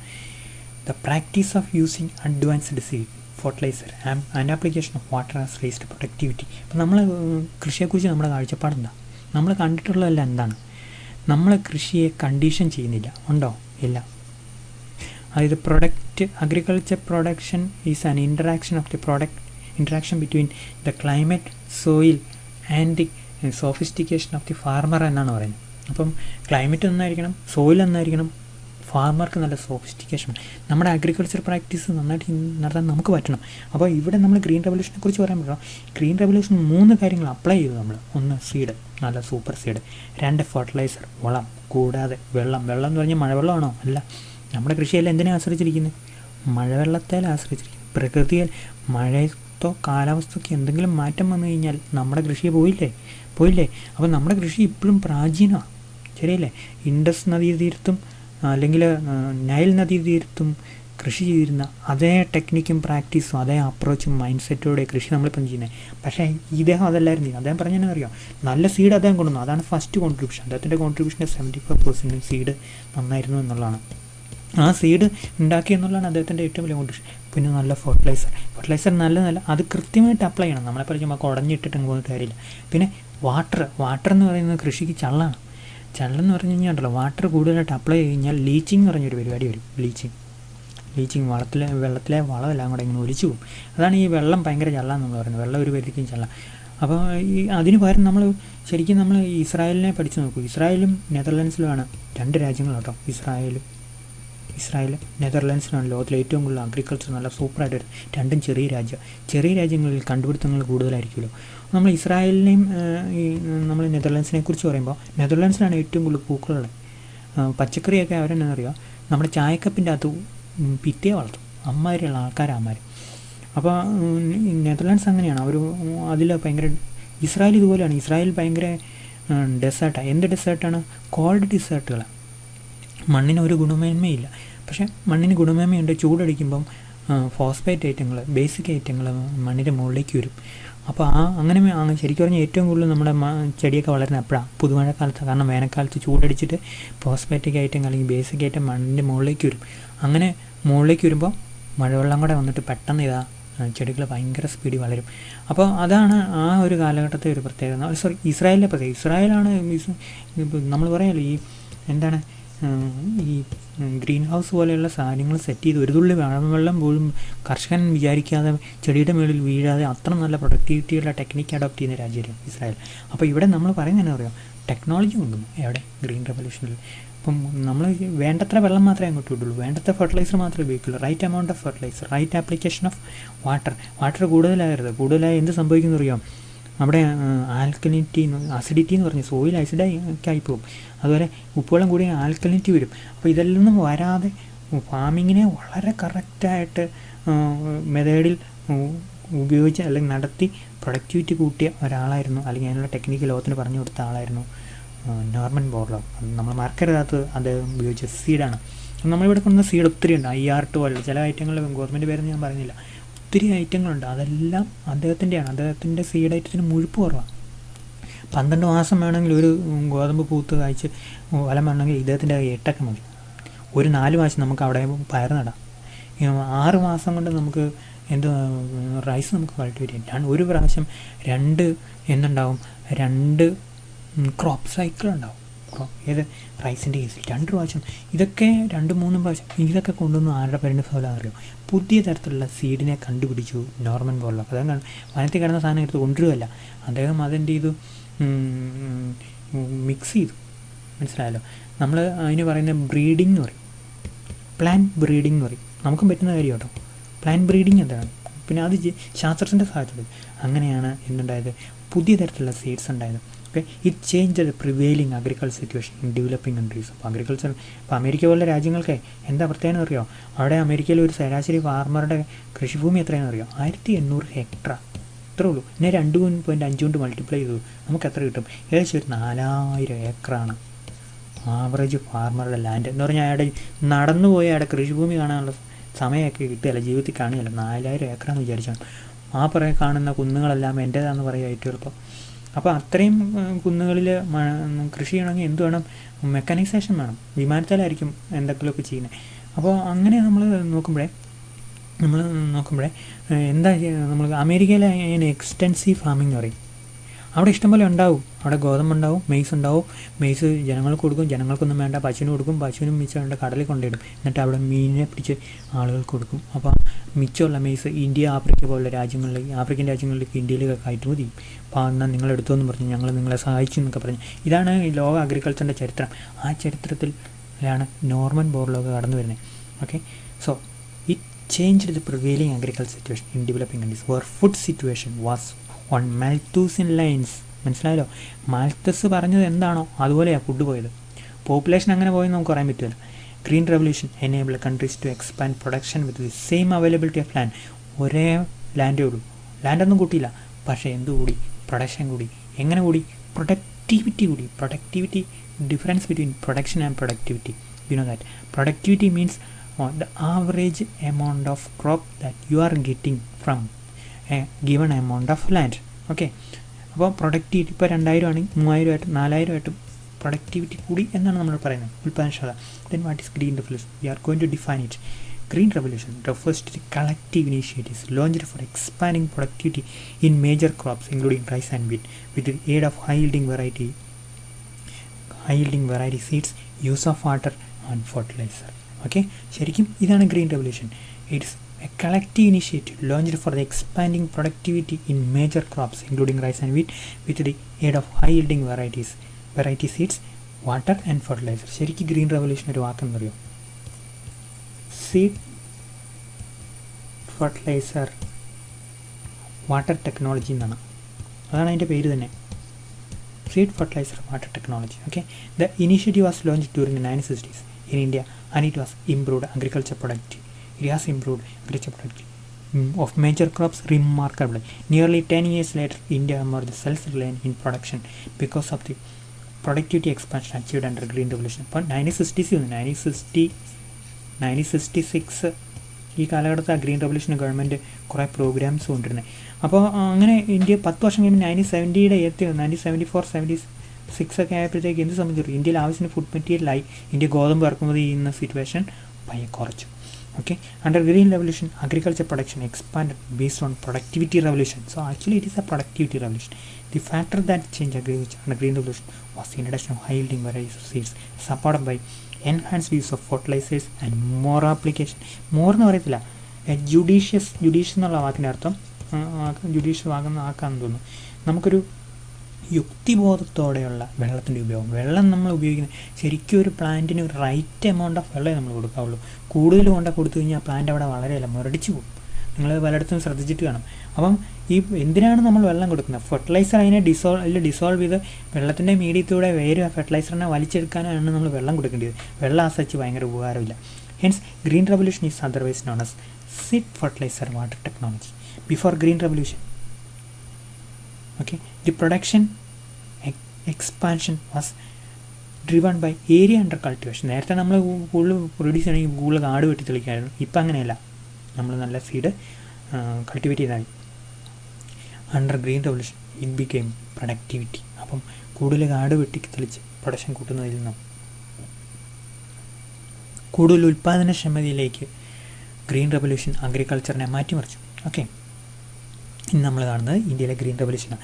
the practice of using advanced seed fertiliser and application of water has raised productivity. അപ്പം നമ്മൾ കൃഷിയെക്കുറിച്ച് നമ്മുടെ കാഴ്ചപ്പാടെന്താ? നമ്മൾ കണ്ടിട്ടുള്ളതല്ല എന്താണ്? നമ്മൾ കൃഷിയെ കണ്ടീഷൻ ചെയ്യുന്നില്ല. ഉണ്ടോ? ഇല്ല. അതായത് agriculture production is an interaction between the climate, soil and the sophistication of the farmer എന്നാണ് പറയുന്നത്. അപ്പം ക്ലൈമറ്റ് ഒന്നായിരിക്കണം, സോയിൽ ഒന്നായിരിക്കണം, ഫാർമർക്ക് നല്ല സോഫിസ്റ്റിക്കേഷൻ. നമ്മുടെ അഗ്രികൾച്ചർ പ്രാക്ടീസ് നന്നായിട്ട് നടത്താൻ നമുക്ക് പറ്റണം. അപ്പോൾ ഇവിടെ നമ്മൾ ഗ്രീൻ റെവല്യൂഷനെ കുറിച്ച് പറയാൻ പറ്റണം. ഗ്രീൻ റെവല്യൂഷൻ 3 കാര്യങ്ങൾ അപ്ലൈ ചെയ്തു നമ്മൾ. 1 സീഡ്, നല്ല സൂപ്പർ സീഡ്. 2 ഫെർട്ടിലൈസർ, വളം. കൂടാതെ വെള്ളം എന്ന് പറഞ്ഞാൽ മഴവെള്ളമാണോ? അല്ല. നമ്മുടെ കൃഷിയെല്ലാം എന്തിനെ ആശ്രയിച്ചിരിക്കുന്നത്? മഴവെള്ളത്തേൽ ആശ്രയിച്ചിരിക്കുന്നത്. പ്രകൃതിയിൽ മഴയത്തോ കാലാവസ്ഥയ്ക്ക് എന്തെങ്കിലും മാറ്റം വന്നു കഴിഞ്ഞാൽ നമ്മുടെ കൃഷിയെ പോയില്ലേ. അപ്പോൾ നമ്മുടെ കൃഷി ഇപ്പോഴും പ്രാചീനമാണ്. ശരിയല്ലേ? ഇൻഡസ് നദീതീരത്തും അല്ലെങ്കിൽ നൈൽ നദീതീരത്തും കൃഷി ചെയ്തിരുന്ന അതേ ടെക്നിക്കും പ്രാക്ടീസും അതേ അപ്രോച്ചും മൈൻഡ് സെറ്റോടെ കൃഷി നമ്മളിപ്പം ചെയ്യുന്നത്. പക്ഷേ ഇദ്ദേഹം അതല്ലായിരുന്നു. അദ്ദേഹം പറഞ്ഞാൽ അറിയാം, നല്ല സീഡ് അദ്ദേഹം കൊണ്ടുവന്നു. അതാണ് ഫസ്റ്റ് കോൺട്രിബ്യൂഷൻ. അദ്ദേഹത്തിൻ്റെ കോൺട്രിബ്യൂഷൻ്റെ 75% സീഡ് നന്നായിരുന്നു എന്നുള്ളതാണ്. ആ സീഡ് ഉണ്ടാക്കി എന്നുള്ളതാണ് അദ്ദേഹത്തിൻ്റെ ഏറ്റവും വലിയ കോൺട്രിബ്യൂഷൻ. പിന്നെ നല്ല ഫെർട്ടിലൈസർ നല്ല അത് കൃത്യമായിട്ട് അപ്ലൈ ചെയ്യണം. നമ്മളെ പറഞ്ഞാൽ നമുക്ക് ഉടഞ്ഞിട്ടിട്ട് പോകുന്ന കാര്യമില്ല. പിന്നെ വാട്ടർ എന്ന് പറയുന്നത് കൃഷിക്ക് ചള്ളാണ്. ചള്ളെന്ന് പറഞ്ഞു കഴിഞ്ഞാൽ ഉണ്ടല്ലോ, വാട്ടർ കൂടുതലായിട്ട് അപ്ലൈ ചെയ്ത് കഴിഞ്ഞാൽ ലീച്ചിങ് എന്ന് പറഞ്ഞൊരു പരിപാടി വരും. ലീച്ചിങ് വെള്ളത്തിലെ വളമെല്ലാം കൂടെ ഇങ്ങനെ ഒലിച്ചു പോകും. അതാണ് ഈ വെള്ളം ഭയങ്കര ചള്ള നമ്മൾ പറയുന്നത്, വെള്ളം ഒരു പരിധിക്കും ചള്ള. അപ്പോൾ അതിന് പകരം നമ്മൾ ശരിക്കും നമ്മൾ ഇസ്രായേലിനെ പഠിച്ചു നോക്കൂ. ഇസ്രായേലും നെതർലാൻഡ്സിലുമാണ് 2 രാജ്യങ്ങൾ കേട്ടോ. ഇസ്രായേൽ നെതർലാൻഡ്സിലാണ് ലോകത്തിലെ ഏറ്റവും കൂടുതൽ അഗ്രികൾച്ചർ നല്ല സൂപ്പറായിട്ട് വരുന്നത്. രണ്ടും ചെറിയ രാജ്യങ്ങളിൽ കണ്ടുപിടുത്തങ്ങൾ കൂടുതലായിരിക്കുമല്ലോ. നമ്മൾ ഇസ്രായേലിനെയും നമ്മൾ നെതർലാൻഡ്സിനെ കുറിച്ച് പറയുമ്പോൾ നെതർലാൻഡ്സിലാണ് ഏറ്റവും കൂടുതൽ പൂക്കളുള്ളത്. പച്ചക്കറിയൊക്കെ അവരെന്നാ അറിയുക, നമ്മുടെ ചായക്കപ്പിൻ്റെ അകത്ത് പിറ്റേ വളർത്തും. അമ്മാതിരിയുള്ള ആൾക്കാർ. അപ്പോൾ നെതർലാൻഡ്സ് അങ്ങനെയാണ്, അവർ അതിൽ ഭയങ്കര. ഇസ്രായേൽ ഇതുപോലെയാണ്. ഇസ്രായേൽ ഭയങ്കര ഡെസേർട്ടാണ്. എന്ത് ഡെസേർട്ടാണ്? കോൾഡ് ഡെസേർട്ടുകളാണ്. മണ്ണിന് ഒരു ഗുണമേന്മയില്ല. പക്ഷേ മണ്ണിന് ഗുണമേന്മയുണ്ട്. ചൂടടിക്കുമ്പം ഫോസ്ഫേറ്റ് ഐറ്റങ്ങൾ, ബേസിക് ഐറ്റങ്ങൾ മണ്ണിൻ്റെ മുകളിലേക്ക് വരും. അപ്പോൾ അങ്ങനെ ശരിക്കും പറഞ്ഞാൽ ഏറ്റവും കൂടുതൽ നമ്മുടെ ചെടിയൊക്കെ വളരുന്നത് എപ്പോഴാണ്? പുതുമഴക്കാലത്ത്. കാരണം വേനൽക്കാലത്ത് ചൂടടിച്ചിട്ട് ഫോസ്ഫേറ്റിക് ഐറ്റം അല്ലെങ്കിൽ ബേസിക് ഐറ്റം മണ്ണിൻ്റെ മുകളിലേക്ക് വരും. അങ്ങനെ മുകളിലേക്ക് വരുമ്പോൾ മഴവെള്ളം കൂടെ വന്നിട്ട് പെട്ടെന്ന് ചെടികൾ ഭയങ്കര സ്പീഡിൽ വളരും. അപ്പോൾ അതാണ് ആ ഒരു കാലഘട്ടത്തെ ഒരു പ്രത്യേകത. ഇസ്രായേലിലെ പ്രത്യേകത. ഇസ്രായേലാണ് നമ്മൾ പറയാമല്ലോ ഈ എന്താണ് ഈ ഗ്രീൻ ഹൗസ് പോലെയുള്ള സാധനങ്ങൾ സെറ്റ് ചെയ്ത് ഒരു തുള്ളി വെള്ളം പോലും കർഷകൻ വിചാരിക്കാതെ ചെടിയുടെ മുകളിൽ വീഴാതെ അത്ര നല്ല പ്രൊഡക്ടിവിറ്റിയുള്ള ടെക്നിക്ക് അഡോപ്റ്റ് ചെയ്യുന്ന രാജ്യമാണ് ഇസ്രായേൽ. അപ്പോൾ ഇവിടെ നമ്മൾ പറയുന്നത് എന്നാ പറയുക, ടെക്നോളജി കൊണ്ടും എവിടെ ഗ്രീൻ റെവല്യൂഷനിൽ. ഇപ്പം നമ്മൾ വേണ്ടത്ര വെള്ളം മാത്രമേ അങ്ങോട്ട് വിടുള്ളൂ, വേണ്ടത്ര ഫെർട്ടിലൈസർ മാത്രമേ ഉപയോഗിക്കുള്ളൂ. Right amount of fertiliser, right application of water കൂടുതലായി എന്ത് സംഭവിക്കുന്നു അറിയാം? അവിടെ അസിഡിറ്റി എന്ന് പറഞ്ഞ് സോയിൽ ആയി പോകും. അതുപോലെ ഉപ്പുവെള്ളം കൂടി ആൽക്കലിനിറ്റി വരും. അപ്പോൾ ഇതെല്ലാം വരാതെ ഫാമിങ്ങിനെ വളരെ കറക്റ്റായിട്ട് മെത്തേഡിൽ ഉപയോഗിച്ച് അല്ലെങ്കിൽ നടത്തി പ്രൊഡക്ടിവിറ്റി കൂട്ടിയ ഒരാളായിരുന്നു, അല്ലെങ്കിൽ അതിനുള്ള ടെക്നിക്ക് ലോകത്തിന് പറഞ്ഞു കൊടുത്ത ആളായിരുന്നു നോർമൻ ബോർലോഗ്. നമ്മൾ മറക്കരുതാത്തത് അദ്ദേഹം ഉപയോഗിച്ച സീഡാണ്. നമ്മളിവിടെ കൊണ്ടുവന്ന സീഡ് ഒത്തിരി ഉണ്ട്. IR2 പോലുള്ള ചില ഐറ്റങ്ങൾ ഗവൺമെൻറ് പേരൊന്നും ഞാൻ പറഞ്ഞില്ല, ഒത്തിരി ഐറ്റങ്ങളുണ്ട്. അതെല്ലാം അദ്ദേഹത്തിൻ്റെയാണ്. അദ്ദേഹത്തിൻ്റെ സീഡ് ഐറ്റത്തിന് മുഴുപ്പ് കുറവാണ്. 12 മാസം വേണമെങ്കിൽ ഒരു ഗോതമ്പ് പൂത്ത് കായ്ച്ച് ഫലം വേണമെങ്കിൽ ഇദ്ദേഹത്തിൻ്റെ 8 മതി. ഒരു 4 മാസം നമുക്ക് അവിടെ പയർ നടാം. 6 മാസം കൊണ്ട് നമുക്ക് റൈസ് നമുക്ക് കൾട്ടിവേറ്റ് ചെയ്യാം. ഒരു പ്രാവശ്യം 2 ക്രോപ്പ് സൈക്കിൾ ഉണ്ടാവും. ഏത് റൈസിൻ്റെ കേസിൽ 2 പ്രാവശ്യം. ഇതൊക്കെ 2-3 പ്രാവശ്യം ഇതൊക്കെ കൊണ്ടുവന്ന് ആരുടെ പേരിൻ്റെ ഫലം അറിയാം. പുതിയ തരത്തിലുള്ള സീഡിനെ കണ്ടുപിടിച്ചു നോർമൻ ബോർലോഗ്. അദ്ദേഹം വനത്തിൽ കിടന്ന സാധനം എടുത്ത് കൊണ്ടുവരുമല്ല, അദ്ദേഹം അതിൻ്റെ ഇത് മിക്സ് ചെയ്തു. മനസ്സിലായല്ലോ? നമ്മൾ അതിന് പറയുന്ന ബ്രീഡിംഗ് എന്ന് പറയും, പ്ലാൻ ബ്രീഡിംഗ് എന്ന് പറയും. നമുക്കും പറ്റുന്ന കാര്യം കേട്ടോ. പ്ലാൻ ബ്രീഡിങ് എന്താണ്? പിന്നെ അത് ശാസ്ത്രത്തിൻ്റെ സഹായത്തോടെ അങ്ങനെയാണ് എന്തുണ്ടായത്, പുതിയ തരത്തിലുള്ള സീഡ്സ് ഉണ്ടായത്. Okay, it change the prevailing agriculture situation in developing countries. അപ്പോൾ അഗ്രികൾച്ചർ ഇപ്പോൾ അമേരിക്ക പോലുള്ള രാജ്യങ്ങൾക്ക് എന്താ പ്രത്യേകത അറിയോ? അവിടെ അമേരിക്കയിൽ ഒരു ശരാശരി ഫാർമറുടെ കൃഷിഭൂമി എത്രയാണെന്ന് അറിയോ? 1800 ഹെക്ടർ. ഇത്രേ ഉള്ളൂ. പിന്നെ 2.5 കൊണ്ട് മൾട്ടിപ്ലൈ ചെയ്തു നമുക്ക് എത്ര കിട്ടും? ഏകദേശം ഒരു 4000 ഏക്കറാണ് ആവറേജ് ഫാർമറുടെ ലാൻഡ് എന്ന് പറഞ്ഞാൽ. അയാളുടെ നടന്നു പോയി അയാളുടെ കൃഷിഭൂമി കാണാനുള്ള സമയമൊക്കെ കിട്ടുകയല്ല, ജീവിതത്തിൽ കാണുകയല്ല. 4000 ഏക്കറാന്ന് വിചാരിച്ചാണ്. കാണുന്ന കുന്നുകളെല്ലാം എൻ്റേതാണെന്ന് പറയുക ഏറ്റവും എളുപ്പം. അപ്പോൾ അത്രയും കുന്നുകളിൽ കൃഷി ചെയ്യണമെങ്കിൽ എന്ത് വേണം? മെക്കാനൈസേഷൻ വേണം. വിമാനത്തിലായിരിക്കും എന്തൊക്കെയൊക്കെ ചെയ്യുന്നത്. അപ്പോൾ അങ്ങനെ നമ്മൾ നോക്കുമ്പോഴേ എന്താ നമ്മൾ അമേരിക്കയിലെ എക്സ്റ്റെൻസീവ് ഫാമിംഗ് എന്ന് പറയും. അവിടെ ഇഷ്ടംപോലെ ഉണ്ടാവും. അവിടെ ഗോതമ്പുണ്ടാവും, മെയ്സ് ഉണ്ടാവും. മെയ്സ് ജനങ്ങൾക്ക് കൊടുക്കും, ജനങ്ങൾക്കൊന്നും വേണ്ട പശുവിന് കൊടുക്കും. പശുവിനും മിച്ചമുണ്ട് കടലിൽ കൊണ്ടിടും. എന്നിട്ട് അവിടെ മീനിനെ പിടിച്ച് ആളുകൾക്ക് കൊടുക്കും. അപ്പോൾ മിച്ചമുള്ള മെയ്സ് ഇന്ത്യ, ആഫ്രിക്ക പോലുള്ള ആഫ്രിക്കൻ രാജ്യങ്ങളിലേക്ക് ഇന്ത്യയിലേക്ക് കയറ്റുമതി ചെയ്യും. അപ്പോൾ എന്നാൽ നിങ്ങളെടുത്തോന്ന് പറഞ്ഞ് ഞങ്ങൾ നിങ്ങളെ സഹായിച്ചു എന്നൊക്കെ പറഞ്ഞ്. ഇതാണ് ഈ ലോക അഗ്രികൾച്ചറിൻ്റെ ചരിത്രം. ആ ചരിത്രത്തിലാണ് നോർമൻ ബോർലോഗ് കടന്നു വരുന്നത്. Okay, so it changed the prevailing agriculture situation in developing countries where food situation was on Malthusian lines. മനസ്സിലായല്ലോ? മാൽത്തസ് പറഞ്ഞത് എന്താണോ അതുപോലെയാണ് ഫുഡ് പോയത്. പോപ്പുലേഷൻ അങ്ങനെ പോയെന്ന് നമുക്ക് പറയാൻ പറ്റില്ല. Green revolution enable countries to expand production with the same availability of land. ഒരേ ലാൻഡേ ഉള്ളൂ, ലാൻഡൊന്നും കൂട്ടിയില്ല. പക്ഷേ എന്ത് കൂടി? പ്രൊഡക്ഷൻ കൂടി. എങ്ങനെ കൂടി? പ്രൊഡക്ടിവിറ്റി കൂടി. Productivity, difference between production and productivity. You know that productivity means the average amount of crop that you are getting from a given amount of land. Okay, അപ്പോൾ പ്രൊഡക്ടിവിറ്റി ഇപ്പോൾ 2000 ആണെങ്കിൽ 3000 4000 പ്രൊഡക്ടിവിറ്റി കൂടി എന്നാണ് നമ്മൾ പറയുന്നത്, ഉൽപ്പാദനക്ഷമത. Then what is green revolution? We are going to define it. Green revolution refers to the collective initiatives launched for expanding productivity in major crops including rice and wheat with the aid of high yielding variety seeds, use of water and fertilizer. Okay, ശരിക്കും ഇതാണ് green revolution. It's A collective initiative launched for the expanding productivity in major crops including rice and wheat with the aid of high yielding variety seeds, water and fertilizer. ശരിക്കും green revolution ഒരു വാക്കെന്നറിയോ? Seed, fertiliser, water technology എന്നാണ്. അതാണ് അതിൻ്റെ പേര് തന്നെ, seed, fertiliser, water technology. Okay, the initiative was launched during the 1960s in India and it has improved agriculture productivity of major crops remarkably. Nearly 10 years later, India emerged self-reliant in production because of the productivity expansion achieved under Green Revolution. അപ്പോൾ 1966 ഈ കാലഘട്ടത്തിൽ green revolution government കുറേ programmes കൊണ്ടിരുന്നത്. അപ്പോൾ അങ്ങനെ India 10 വർഷം കഴിയുമ്പോൾ 1974-76 ഒക്കെ ആയപ്പോഴത്തേക്ക് എന്ത് സംബന്ധിച്ചു, ഇന്ത്യയിൽ ആവശ്യത്തിന് ഫുഡ് മെറ്റീരിയലായി. ഇന്ത്യ ഗോതമ്പ് ഇറക്കുമതി ചെയ്യുന്ന സിറ്റുവേഷൻ കുറച്ചു. Okay, under Green Revolution, agriculture production expanded based on productivity revolution. So actually it is a productivity revolution. The factor that changed agriculture under Green Revolution was the introduction of high-yielding varieties of seeds, supported by enhanced use of fertilizers and more application. More എന്ന് പറയത്തില്ല, judicious എന്നുള്ള വാക്കിൻ്റെ അർത്ഥം judicious ആക്കാമെന്ന് തോന്നുന്നു. നമുക്കൊരു യുക്തിബോധത്തോടെയുള്ള വെള്ളത്തിൻ്റെ ഉപയോഗം. വെള്ളം നമ്മൾ ഉപയോഗിക്കുന്നത് ശരിക്കും ഒരു പ്ലാന്റിന് ഒരു റൈറ്റ് എമൗണ്ട് ഓഫ് വെള്ളമേ നമ്മൾ കൊടുക്കാവുള്ളൂ. കൂടുതൽ കൊടുത്തു കഴിഞ്ഞാൽ പ്ലാന്റ് അവിടെ വളരെയല്ല മുരടിച്ചു പോകും. നിങ്ങൾ പലയിടത്തും ശ്രദ്ധിച്ചിട്ട് കാണും. അപ്പം ഈ എന്തിനാണ് നമ്മൾ വെള്ളം കൊടുക്കുന്നത്? ഫെർട്ടിലൈസർ അതിനെ ഡിസോൾവ് ചെയ്ത് വെള്ളത്തിൻ്റെ മീഡിയത്തിലൂടെ വേറെ ഫെർട്ടിലൈസറിനെ വലിച്ചെടുക്കാനാണ് നമ്മൾ വെള്ളം കൊടുക്കേണ്ടത്. വെള്ളം ആസച്ച് ഭയങ്കര ഉപകാരമില്ല. Hence green revolution is otherwise known as seed, fertiliser, water technology. Before green revolution, okay, the production expansion was driven by area under cultivation. നേരത്തെ നമ്മൾ കൂടുതൽ പ്രൊഡ്യൂസ് ചെയ്യണമെങ്കിൽ കൂടുതൽ കാട് വെട്ടി തെളിക്കായിരുന്നു. ഇപ്പം അങ്ങനെയല്ല, നമ്മൾ നല്ല സീഡ് കൾട്ടിവേറ്റ് ചെയ്താൽ. Under green revolution it became productivity. അപ്പം കൂടുതൽ കാട് വെട്ടി തെളിച്ച് പ്രൊഡക്ഷൻ കൂട്ടുന്നതിൽ നിന്നും കൂടുതൽ ഉൽപ്പാദനക്ഷമതയിലേക്ക് ഗ്രീൻ റെവല്യൂഷൻ അഗ്രികൾച്ചറിനെ മാറ്റിമറിച്ചു. ഓക്കെ, ഇന്ന് നമ്മൾ കാണുന്നത് ഇന്ത്യയിലെ green റെവല്യൂഷനാണ്.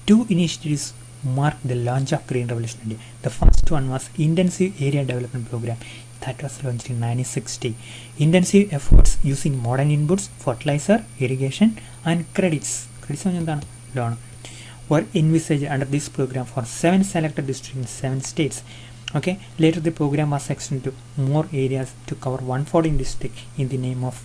2 initiatives marked the launch of Green Revolution in India. The first one was Intensive Area Development Program that was launched in 1960. Intensive efforts using modern inputs, fertilizer, irrigation and credits എന്താണ്, loan, were envisaged under this program for 7 selected districts in 7 states. Okay, later the program was extended to more areas to cover 114 districts in the name of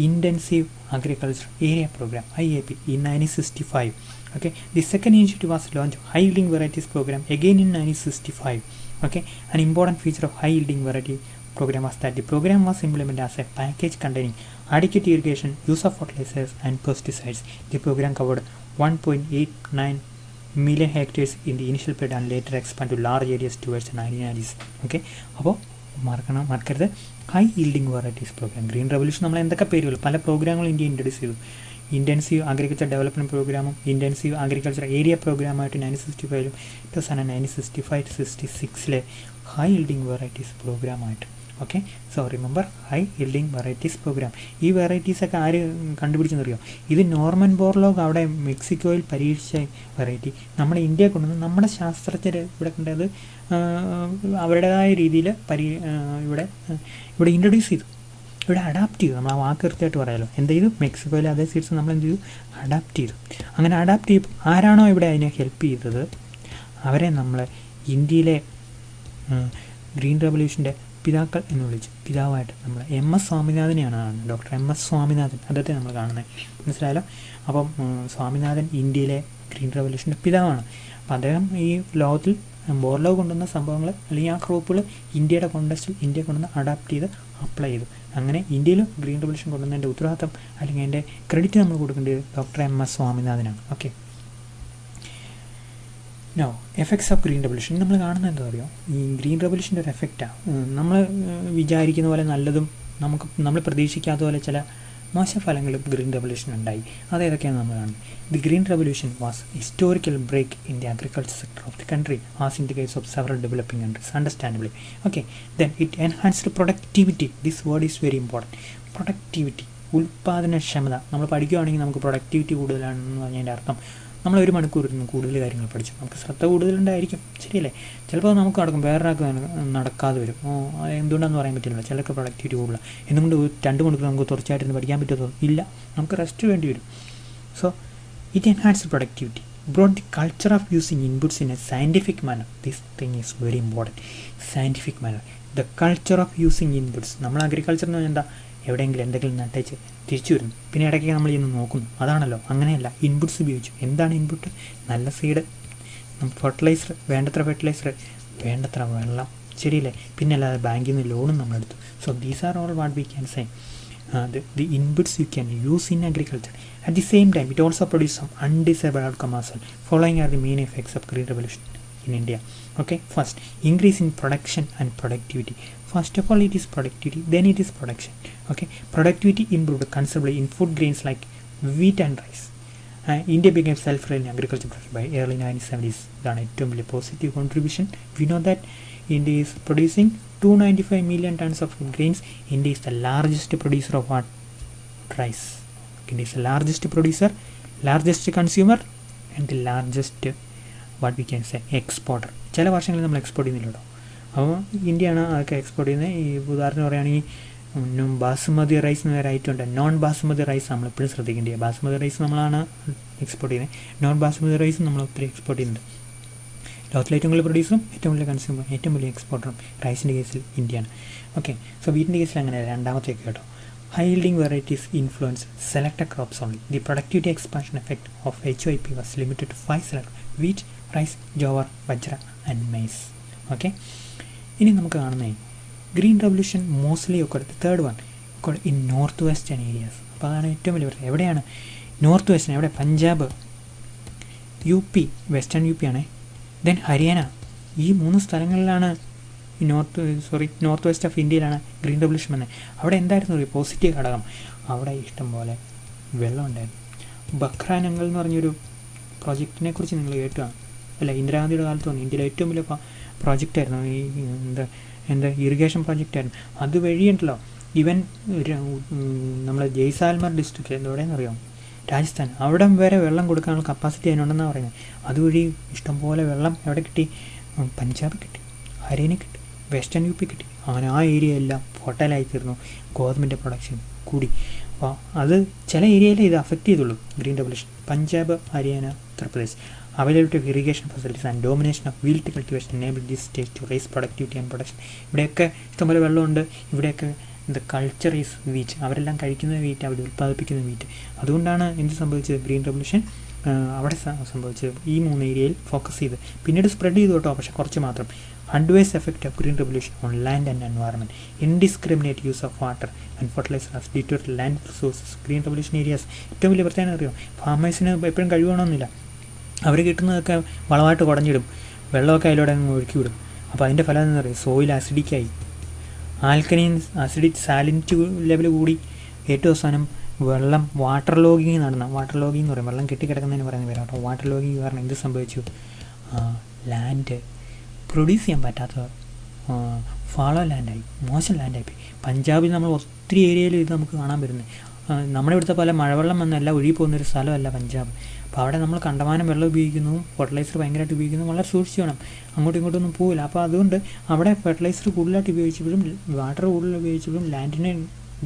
Intensive Agriculture Area Program, IAP, in 1965. Okay, the second initiative was launched High Yielding Varieties Program again in 1965. Okay, an important feature of High Yielding Variety Program was that the program was implemented as a package containing adequate irrigation, use of fertilizers and pesticides. The program covered 1.89 million hectares in the initial period and later expanded to large areas towards the 1990s. Okay, അപ്പോൾ മറക്കരുത്, high yielding varieties programme. Green revolution നമ്മൾ എന്തൊക്കെ പേരുകൾ, പല പ്രോഗ്രാമുകൾ India introduce ചെയ്തു. Intensive agriculture development പ്രോഗ്രാമും intensive agriculture area പ്രോഗ്രാമായിട്ട് 1965 1965-66 ഹൈ ഈൽഡിംഗ് വെറൈറ്റീസ് പ്രോഗ്രാമായിട്ട്. Okay, so remember high yielding varieties programme. ഈ വെറൈറ്റീസൊക്കെ ആര് കണ്ടുപിടിച്ചെന്നറിയോ? ഇത് നോർമൻ ബോർലോഗ് അവിടെ മെക്സിക്കോയിൽ പരീക്ഷിച്ച വെറൈറ്റി നമ്മുടെ ഇന്ത്യയെ കൊണ്ടുവന്ന് നമ്മുടെ ശാസ്ത്രജ്ഞർ ഇവിടെ കണ്ടത് അവരുടേതായ രീതിയിൽ ഇവിടെ ഇൻട്രൊഡ്യൂസ് ചെയ്തു, ഇവിടെ അഡാപ്റ്റ് ചെയ്തു. നമ്മൾ ആ വാക്ക് കൃത്യമായിട്ട് പറയാമല്ലോ. എന്ത് ചെയ്തു? മെക്സിക്കോയിലെ അതേ സീഡ്സ് നമ്മൾ എന്ത് ചെയ്തു? അഡാപ്റ്റ് ചെയ്തു. അങ്ങനെ അഡാപ്റ്റ് ചെയ്യും ആരാണോ ഇവിടെ അതിനെ ഹെൽപ്പ് ചെയ്തത് അവരെ നമ്മൾ ഇന്ത്യയിലെ ഗ്രീൻ റെവല്യൂഷൻ്റെ പിതാക്കൾ എന്ന് വിളിച്ചു. പിതാവായിട്ട് നമ്മൾ MS സ്വാമിനാഥനെയാണ് കാണുന്നത്. ഡോക്ടർ MS സ്വാമിനാഥൻ, അദ്ദേഹത്തെ നമ്മൾ കാണുന്നത്. മനസ്സിലായല്ലോ? അപ്പം സ്വാമിനാഥൻ ഇന്ത്യയിലെ ഗ്രീൻ റെവല്യൂഷൻ്റെ പിതാവാണ്. അപ്പം അദ്ദേഹം ഈ ലോകത്തിൽ ബോർലോ കൊണ്ടുവന്ന സംഭവങ്ങൾ അല്ലെങ്കിൽ ആ ക്രോപ്പുകൾ ഇന്ത്യയുടെ കോണ്ടെക്സ്റ്റിൽ ഇന്ത്യ കൊണ്ടുവന്ന് അഡാപ്റ്റ് ചെയ്ത് അപ്ലൈ ചെയ്തു. അങ്ങനെ ഇന്ത്യയിലും ഗ്രീൻ റെവല്യൂഷൻ കൊണ്ടുവന്നതിൻ്റെ ഉത്തരവാദിത്തം അല്ലെങ്കിൽ അതിൻ്റെ ക്രെഡിറ്റ് നമ്മൾ കൊടുക്കേണ്ടത് ഡോക്ടർ MS സ്വാമിനാഥനാണ്. Okay, no effects of green revolution നമ്മൾ കാണുന്നത് എന്താ പറയുക? ഈ ഗ്രീൻ റെവല്യൂഷൻ്റെ ഒരു എഫക്റ്റാണ്. നമ്മൾ വിചാരിക്കുന്ന പോലെ നല്ലതും നമ്മൾ പ്രതീക്ഷിക്കാത്ത പോലെ ചില മോശ ഫലങ്ങളും ഗ്രീൻ റെവല്യൂഷൻ ഉണ്ടായി. അതേതൊക്കെയാണ് നമ്മൾ കാണുന്നത്? The green revolution was historical break in the agriculture sector of the country as in the case of several developing countries, understandably. Okay, then it enhanced productivity. This word is very important. Productivity, ഉൽപ്പാദനക്ഷമത. നമ്മൾ പഠിക്കുകയാണെങ്കിൽ നമുക്ക് productivity കൂടുതലാണെന്ന് പറഞ്ഞതിൻ്റെ അർത്ഥം നമ്മൾ 1 മണിക്കൂർ ഇരുന്ന് കൂടുതൽ കാര്യങ്ങൾ പഠിച്ചു, നമുക്ക് ശ്രദ്ധ കൂടുതലുണ്ടായിരിക്കും, ശരിയല്ലേ? ചിലപ്പോൾ നമുക്ക് നടക്കും, വേറൊരാൾക്ക് നടക്കാതെ വരും. എന്തുകൊണ്ടാണെന്ന് പറയാൻ പറ്റില്ല. ചിലർക്ക് പ്രൊഡക്ടിവിറ്റി കൂടുതൽ. എന്തുകൊണ്ട് 2 മണിക്കൂർ നമുക്ക് തുടർച്ചയായിട്ടിരുന്ന് പഠിക്കാൻ പറ്റുമോ? ഇല്ല, നമുക്ക് റെസ്റ്റ് വേണ്ടി വരും. So it enhances productivity, brought the culture of using inputs in a scientific manner. This thing is very important. Scientific manner, the culture of using inputs. നമ്മൾ അഗ്രികൾച്ചർ എന്ന് പറഞ്ഞാൽ എന്താ? എവിടെയെങ്കിലും എന്തെങ്കിലും നട്ടേച്ച് തിരിച്ചു വരുന്നു, പിന്നെ ഇടയ്ക്ക് നമ്മൾ ഇന്ന് നോക്കുന്നു, അതാണല്ലോ. അങ്ങനെയല്ല, ഇൻപുട്സ് ഉപയോഗിച്ചു. എന്താണ് ഇൻപുട്ട്? നല്ല സീഡ്, ഫെർട്ടിലൈസർ, വേണ്ടത്ര ഫെർട്ടിലൈസർ, വേണ്ടത്ര വെള്ളം, ശരിയല്ലേ? പിന്നെ അല്ലാതെ ബാങ്കിൽ നിന്ന് ലോണും നമ്മളെടുത്തു. So these are all what we can say the inputs you can use in agriculture. At the same time, it also produces some undesirable outcome as well. Following are the main effects of Green Revolution in India. Okay, first, increase in production and productivity. First of all, it is productivity, then it is production. Okay, productivity improved considerably in food grains like wheat and rice. India became self-reliant in agriculture by early 1970s. That's a positive contribution. We know that India is producing 295 million tons of food grains. India is the largest producer of what? Rice. India is the largest producer, largest consumer, and the largest what we can say exporter. ചില വർഷങ്ങളിൽ നമ്മൾ export ചെയ്യുന്നില്ലല്ലോ. അപ്പോൾ ഇന്ത്യയാണ് അതൊക്കെ export ചെയ്യുന്നത്. ഈ ഉദാഹരണം പറയുകയാണെങ്കിൽ ബാസുമതി റൈസ് എന്ന് ഐറ്റമുണ്ട്. നോൺ ബാസുമതി റൈസ് നമ്മളെപ്പോഴും ശ്രദ്ധിക്കേണ്ടത്. ബാസുമതി റൈസ് നമ്മളാണ് എക്സ്പോർട്ട് ചെയ്യുന്നത്. നോൺ ബാസുമതി റൈസ് നമ്മൾ ഒത്തിരി എക്സ്പോർട്ട് ചെയ്യുന്നുണ്ട്. ലോകത്തിലെ ഏറ്റവും വലിയ പ്രൊഡ്യൂസറും ഏറ്റവും വലിയ കൺസ്യൂമറും ഏറ്റവും വലിയ എക്സ്പോർട്ടറും റൈസിൻ്റെ കേസിൽ ഇന്ത്യയാണ്. ഓക്കെ, സോ വീറ്റിൻ്റെ കേസിൽ അങ്ങനെ രണ്ടാമത്തേക്ക് കേട്ടോ. High yielding varieties influence selected crops only. The productivity expansion effect of HYP was limited to 5 select: wheat, rice, jowar, bajra and maize. Okay, ഇനി നമുക്ക് കാണുന്നത് ഗ്രീൻ റെവല്യൂഷൻ മോസ്റ്റ്ലി ഒക്കെ തേർഡ് വൺ ഒക്കെ in north western areas. അപ്പോൾ അതാണ് ഏറ്റവും വലിയ പ്രശ്നം. എവിടെയാണ് നോർത്ത് വെസ്റ്റേൺ? എവിടെ? പഞ്ചാബ്, UP, വെസ്റ്റേൺ UP ആണ്, ദെൻ ഹരിയാന. ഈ 3 സ്ഥലങ്ങളിലാണ് നോർത്ത് വെസ്റ്റ് ഓഫ് ഇന്ത്യയിലാണ് ഗ്രീൻ റെവല്യൂഷൻ വന്നത്. അവിടെ എന്തായിരുന്നു ഒരു പോസിറ്റീവ് ഘടകം? അവിടെ ഇഷ്ടംപോലെ വെള്ളം ഉണ്ടായിരുന്നു. ബക്രാനങ്ങൾ എന്ന് പറഞ്ഞൊരു പ്രോജക്റ്റിനെ കുറിച്ച് നിങ്ങൾ കേട്ടുകയാണ് അല്ല? ഇന്ദിരാഗാന്ധിയുടെ കാലത്ത് വന്നു ഇന്ത്യയിലെ ഏറ്റവും വലിയ പ്രോജക്റ്റായിരുന്നു ഈ എന്താ ഇറിഗേഷൻ പ്രോജക്റ്റായിരുന്നു. അതുവഴിയുണ്ടല്ലോ ഇവൻ നമ്മളെ ജയ്സാൽമർ ഡിസ്ട്രിക്റ്റ് എവിടെയെന്ന് അറിയാം, രാജസ്ഥാൻ, അവിടെ വരെ വെള്ളം കൊടുക്കാനുള്ള കപ്പാസിറ്റി അതിനുണ്ടെന്നാണ് പറയുന്നത്. അതുവഴി ഇഷ്ടംപോലെ വെള്ളം എവിടെ കിട്ടി? പഞ്ചാബ് കിട്ടി, ഹരിയാന കിട്ടി, വെസ്റ്റേൺ UP കിട്ടി. അങ്ങനെ ആ ഏരിയ എല്ലാം ഫെർട്ടൈലായി തീർന്നു. ഗോതമ്പിൻ്റെ പ്രൊഡക്ഷൻ കൂടി. അപ്പോൾ അത് ചില ഏരിയയിലേ ഇത് അഫക്റ്റ് ചെയ്തുള്ളൂ green revolution. Punjab, Haryana, Uttar Pradesh. Availability of irrigation facilities and domination of wheat cultivation enable these states to raise productivity and production. ഇവിടെയൊക്കെ ഇഷ്ടംപോലെ വെള്ളമുണ്ട്. ഇവിടെയൊക്കെ കൾച്ചർ ഈസ് വീറ്റ്. അവരെല്ലാം കഴിക്കുന്ന വീറ്റ്, അവർ ഉൽപ്പാദിപ്പിക്കുന്ന വീറ്റ്. അതുകൊണ്ടാണ് എന്ത് സംഭവിച്ചത്? ഗ്രീൻ റെവല്യൂഷൻ അവിടെ സംഭവിച്ചത്. ഈ 3 ഏരിയയിൽ ഫോക്കസ് ചെയ്ത് പിന്നീട് സ്പ്രെഡ് ചെയ്തു കേട്ടോ, പക്ഷേ കുറച്ച് മാത്രം. Adverse effect of green revolution on land and environment. Indiscriminate use of water and fertilizer has deteriorated land resources. Green revolution areas ഏറ്റവും വലിയ പ്രത്യേകത അറിയാം, ഫാമേഴ്സിന് എപ്പോഴും കഴിവണമെന്നില്ല. അവർ കിട്ടുന്നതൊക്കെ വളമായിട്ട് കുടഞ്ഞിടും, വെള്ളമൊക്കെ അതിലൂടെ അങ്ങ് ഒഴുക്കി വിടും. അപ്പോൾ അതിൻ്റെ ഫലം എന്താ പറയുക? സോയിൽ ആസിഡിക്കായി, ആൽക്കലൈൻ സാലിനിറ്റി ലെവൽ കൂടി. ഏറ്റവും അവസാനം വെള്ളം വാട്ടർ ലോഗിങ് നടന്ന, വാട്ടർ ലോഗിങ് എന്ന് പറയും, വെള്ളം കെട്ടിക്കിടക്കുന്നതിന് പറയുന്ന പേരാണ് കേട്ടോ. വാട്ടർ ലോഗിങ് കാരണം എന്ത് സംഭവിച്ചു? ലാൻഡ് പ്രൊഡ്യൂസ് ചെയ്യാൻ പറ്റാത്ത ഫാളോ ലാൻഡായി, മോശം ലാൻഡായിപ്പോയി. പഞ്ചാബിൽ നമ്മൾ ഒത്തിരി ഏരിയയിൽ ഇത് നമുക്ക് കാണാൻ പറ്റുന്നത്. നമ്മുടെ ഇവിടുത്തെ പോലെ മഴവെള്ളം വന്നല്ല ഒഴുകി പോകുന്നൊരു സ്ഥലമല്ല പഞ്ചാബ്. അപ്പോൾ അവിടെ നമ്മൾ കണ്ടമാനം വെള്ളം ഉപയോഗിക്കുന്നു, ഫെർട്ടിലൈസർ ഭയങ്കരമായിട്ട് ഉപയോഗിക്കുന്നു. വളരെ സൂക്ഷിച്ച് വേണം, അങ്ങോട്ടും ഇങ്ങോട്ടൊന്നും പോവില്ല. അപ്പോൾ അതുകൊണ്ട് അവിടെ ഫെർട്ടിലൈസർ കൂടുതലായിട്ട് ഉപയോഗിച്ചപ്പോഴും വാട്ടർ കൂടുതൽ ഉപയോഗിച്ചപ്പോഴും ലാൻഡിന്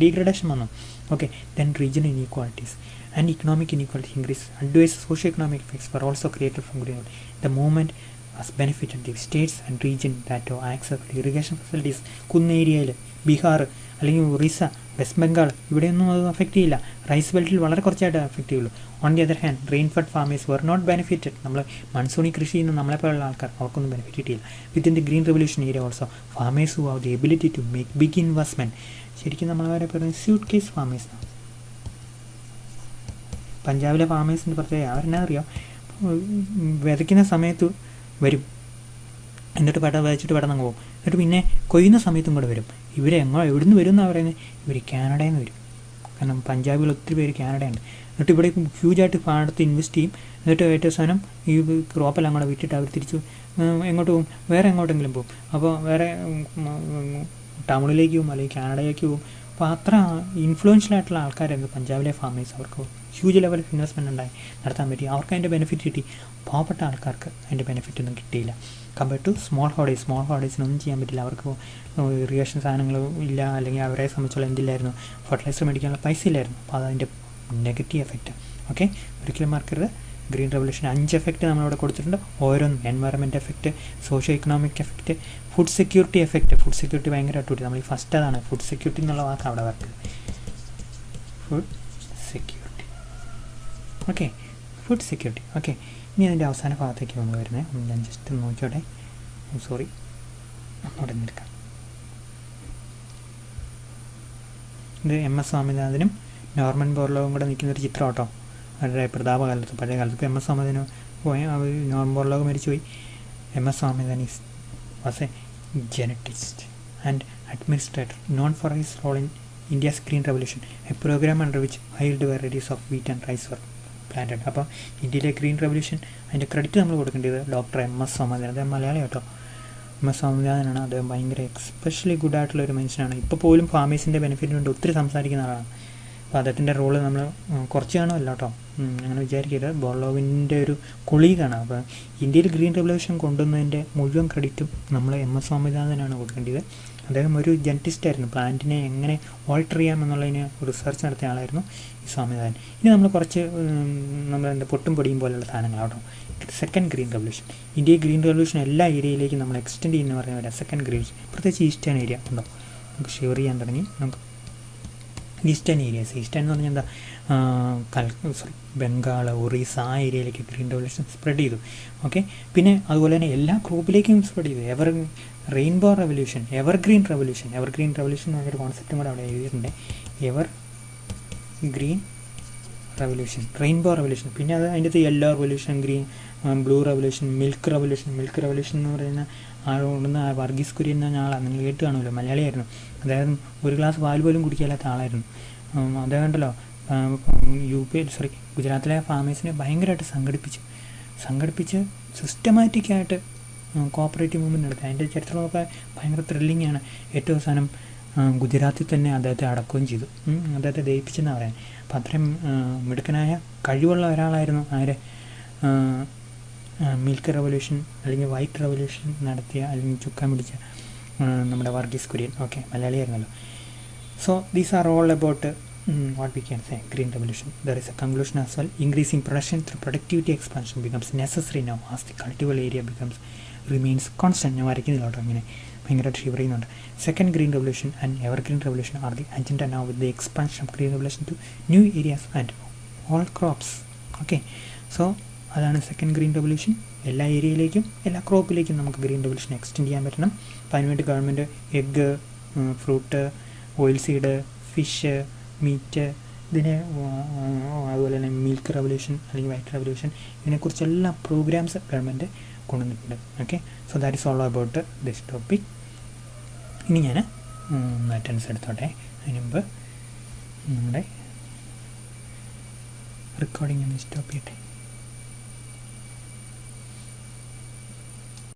ഡീഗ്രഡേഷൻ വന്നു. Okay, then regional inequalities and economic inequality increase. Adverse socio economic effects were also created from green. The movement has benefited the states and region that have access to irrigation facilities. കുന്ന് ഏരിയയിൽ, ബീഹാർ അല്ലെങ്കിൽ Orissa, west Bengal, ഇവിടെയൊന്നും അത് affect ചെയ്യില്ല. Rice ബെൽറ്റിൽ വളരെ കുറച്ചായിട്ട് affect ചെയ്യുള്ളൂ. On the other hand rain fed farmers were not benefited. നമ്മൾ മൺസൂണി കൃഷി ചെയ്യുന്ന നമ്മളെപ്പോലുള്ള ആൾക്കാർ അവർക്കൊന്നും ബെനിഫിറ്റ് കിട്ടിയില്ല. Within the green revolution area also farmers who have the ability to make big investment. ശരിക്കും നമ്മളവരെ പറയുന്നത് സ്യൂട്ട് കേസ് ഫാമേഴ്സാണ്. പഞ്ചാബിലെ ഫാമേഴ്സിൻ്റെ പ്രത്യേകത അവരെന്നാ അറിയാം, വിതയ്ക്കുന്ന സമയത്ത് വരും, എന്നിട്ട് വിതച്ചിട്ട് പെട്ടെന്ന് പോകും, എന്നിട്ട് പിന്നെ കൊയ്യുന്ന സമയത്തും കൂടെ വരും. എവിടുന്ന് വരും എന്നാണ് പറയുന്നത്? ഇവർ കാനഡയിൽ നിന്ന് വരും. കാരണം പഞ്ചാബിൽ ഒത്തിരി പേര് കാനഡയുണ്ട്. എന്നിട്ട് ഇവിടെ ഹ്യൂജായിട്ട് പാടത്ത് ഇൻവെസ്റ്റ് ചെയ്യും. എന്നിട്ട് ഏറ്റവും സാധനം ഈ ക്രോപ്പെല്ലാം കൂടെ വിറ്റിട്ട് അവർ തിരിച്ച് എങ്ങോട്ട് പോകും? വേറെ എങ്ങോട്ടെങ്കിലും പോകും. അപ്പോൾ വേറെ ടൗണിലേക്ക് പോകും, അല്ലെങ്കിൽ കാനഡയിലേക്ക് പോകും, അപ്പോൾ അത്ര ഇൻഫ്ലുവൻഷ്യൽ ആയിട്ടുള്ള ആൾക്കാരായിരുന്നു പഞ്ചാബിലെ ഫാമേഴ്സ്. അവർക്ക് ഹ്യൂജ് ലെവൽ ഓഫ് ഇൻവെസ്റ്റ്മെൻറ്റ് ഉണ്ടായി നടത്താൻ പറ്റി. അവർക്ക് അതിൻ്റെ ബെനിഫിറ്റ് കിട്ടി. പാവപ്പെട്ട ആൾക്കാർക്ക് അതിൻ്റെ ബെനിഫിറ്റ് ഒന്നും കിട്ടിയില്ല. കമ്പയർ ടു സ്മോൾ ഹോൾഡേഴ്സിനൊന്നും ചെയ്യാൻ പറ്റില്ല. അവർക്ക് ഇറിഗേഷൻ സാധനങ്ങളും ഇല്ല, അല്ലെങ്കിൽ അവരെ സംബന്ധിച്ചുള്ള എന്തില്ലായിരുന്നു, ഫെർട്ടിലൈസർ മേടിക്കാനുള്ള പൈസ ഇല്ലായിരുന്നു. അപ്പോൾ അതതിൻ്റെ നെഗറ്റീവ് എഫക്റ്റ്. ഓക്കെ, ഒരിക്കലും മറക്കരുത്. ഗ്രീൻ റെവല്യൂഷൻ 5 എഫക്റ്റ് നമ്മളിവിടെ കൊടുത്തിട്ടുണ്ട്. ഓരോന്നും environment effect, socio economic effect, food security effect. Food security ഭയങ്കരമായിട്ട് കൂട്ടി. നമ്മൾ ഈ ഫസ്റ്റ് അതാണ് ഫുഡ് സെക്യൂരിറ്റി എന്നുള്ള വാക്ക് അവിടെ work. Food security. Okay, food security. Okay, ഇനി അതിൻ്റെ അവസാന ഭാഗത്തേക്ക് വന്ന് വരുന്നത്. ഞാൻ ജസ്റ്റ് നോക്കിയോട്ടെ. സോറി, അവിടെ നിൽക്കാം. ഇത് MS സ്വാമിനാഥനും നോർമൻ ബോർലോഗും കൂടെ നിൽക്കുന്നൊരു ചിത്രം കേട്ടോ. അവരുടെ പ്രതാപകാലത്ത്, പഴയ കാലത്ത്. ഇപ്പോൾ MS സ്വാമിനാഥന് പോയ നോർമൻ ബോർലോഗ് മരിച്ചുപോയി. MS Swaminathan was a geneticist and administrator known for his role in India's green revolution, a programme under which wild varieties of wheat and rice were planted. അപ്പോൾ ഇന്ത്യയിലെ ഗ്രീൻ റെവല്യൂഷൻ അതിൻ്റെ credit നമ്മൾ കൊടുക്കേണ്ടത് doctor MS Swaminathan. അദ്ദേഹം മലയാളി കേട്ടോ. MS സ്വാമിനാഥനാണ്. അദ്ദേഹം ഭയങ്കര especially ഗുഡായിട്ടുള്ള ഒരു മനുഷ്യനാണ്. ഇപ്പോൾ പോലും ഫാമേഴ്സിൻ്റെ ബെനിഫിറ്റിന് വേണ്ടി ഒത്തിരി സംസാരിക്കുന്ന ആളാണ്. അപ്പോൾ അദ്ദേഹത്തിൻ്റെ റോള് നമ്മൾ കുറച്ച് കാണുമല്ലോ കേട്ടോ, അങ്ങനെ വിചാരിക്കരുത്. ബോർലോഗിൻ്റെ ഒരു കൊളീഗാണ്. അപ്പോൾ ഇന്ത്യയിൽ ഗ്രീൻ റെവല്യൂഷൻ കൊണ്ടുവന്നതിൻ്റെ മുഴുവൻ ക്രെഡിറ്റും നമ്മൾ MS സ്വാമിനാഥനാണ് കൊടുക്കേണ്ടത്. അദ്ദേഹം ഒരു ജെനറ്റിസ്റ്റായിരുന്നു. പ്ലാന്റിനെ എങ്ങനെ ഓൾട്ടർ ചെയ്യാമെന്നുള്ളതിന് റിസർച്ച് നടത്തിയ ആളായിരുന്നു ഈ സ്വാമിനാഥൻ. ഇനി നമ്മൾ കുറച്ച് നമ്മളെന്താ പൊട്ടും പൊടിയും പോലെയുള്ള സാധനങ്ങളാട്ടോ. Second green revolution. ഇന്ത്യയിൽ ഗ്രീൻ റെവല്യൂഷൻ എല്ലാ ഏരിയയിലേക്കും നമ്മൾ എക്സ്റ്റെൻഡ് ചെയ്യുന്ന പറഞ്ഞ പോലെ സെക്കൻഡ് ഗ്രീൻ, പ്രത്യേകിച്ച് ഈസ്റ്റേൺ ഏരിയ ഉണ്ടോ, നമുക്ക് ഷെയർ ചെയ്യാൻ തുടങ്ങി. നമുക്ക് ഈസ്റ്റേൺ ഏരിയാസ്, ഈസ്റ്റേൺ എന്ന് പറഞ്ഞാൽ എന്താ, ബംഗാൾ, ഒറീസ, ആ ഏരിയയിലേക്ക് ഗ്രീൻ റെവല്യൂഷൻ സ്പ്രെഡ് ചെയ്തു. ഓക്കെ, പിന്നെ അതുപോലെ തന്നെ എല്ലാ ഗ്രൂപ്പിലേക്കും സ്പ്രെഡ് ചെയ്തു. റെയിൻബോ റെവല്യൂഷൻ, എവർഗ്രീൻ റെവല്യൂഷൻ എന്നൊരു കോൺസെപ്റ്റും കൂടെ അവിടെ എഴുതിയിട്ടുണ്ട്. Ever green revolution, rainbow revolution. പിന്നെ അത് അതിൻ്റെ അകത്ത് yellow revolution, blue revolution, milk revolution എന്ന് പറയുന്ന ആളോടുന്ന വർഗീസ് കുര്യൻ എന്ന ആളാണ്. നിങ്ങൾ കേട്ട് കാണുമല്ലോ, മലയാളിയായിരുന്നു. അദ്ദേഹം ഒരു ഗ്ലാസ് പാൽ പോലും കുടിക്കാത്ത ആളായിരുന്നു. അദ്ദേഹം ഉണ്ടല്ലോ ഗുജറാത്തിലെ ഫാമേഴ്സിനെ ഭയങ്കരമായിട്ട് സംഘടിപ്പിച്ച് സിസ്റ്റമാറ്റിക്കായിട്ട് കോപ്പറേറ്റീവ് മൂവ്മെൻറ്റ് നടത്തി. അതിൻ്റെ ചരിത്രമൊക്കെ ഭയങ്കര ത്രില്ലിംഗ് ആണ്. ഏറ്റവും അവസാനം ഗുജറാത്തിൽ തന്നെ അദ്ദേഹത്തെ അടക്കുകയും ചെയ്തു. അദ്ദേഹത്തെ ദയിപ്പിച്ചെന്നാണ് പറയാൻ. അപ്പം അത്രയും മിടുക്കനായ കഴിവുള്ള ഒരാളായിരുന്നു ആര്, മിൽക്ക് റെവല്യൂഷൻ അല്ലെങ്കിൽ വൈറ്റ് റെവല്യൂഷൻ നടത്തിയ അല്ലെങ്കിൽ ചുക്കാൻ പിടിച്ച നമ്മുടെ വർഗീസ് കുര്യൻ. ഓക്കെ, മലയാളിയായിരുന്നല്ലോ. So these are all about what we can say green revolution. There is a conclusion as well. Increasing production through productivity expansion becomes necessary now as the cultivable area remains constant. ഞാൻ വരയ്ക്കുന്നില്ല കേട്ടോ, അങ്ങനെ ഭയങ്കരമായിട്ട് shiver ചെയ്യുന്നുണ്ട്. Second green revolution and evergreen revolution are the agenda now with the expansion of green revolution to new areas and all crops. Okay, so അതാണ് second green revolution. എല്ലാ ഏരിയയിലേക്കും എല്ലാ ക്രോപ്പിലേക്കും നമുക്ക് green revolution extend ചെയ്യാൻ പറ്റണം. അപ്പോൾ അതിനുവേണ്ടി government egg, fruit, oil seed, fish, meat, അതുപോലെ തന്നെ മിൽക്ക് റെവല്യൂഷൻ അല്ലെങ്കിൽ വൈറ്റ് റെവല്യൂഷൻ, ഇതിനെക്കുറിച്ചെല്ലാം പ്രോഗ്രാംസ് ഗവൺമെൻറ് കൊണ്ടുവന്നിട്ടുണ്ട്. Okay, so that is all about this topic. ഇനി ഞാൻ അറ്റൻഡൻസ് എടുത്തോട്ടെ. അതിന് മുമ്പ് നമ്മുടെ റെക്കോർഡിംഗ് ഒന്ന് സ്റ്റോപ്പ് ചെയ്യട്ടെ.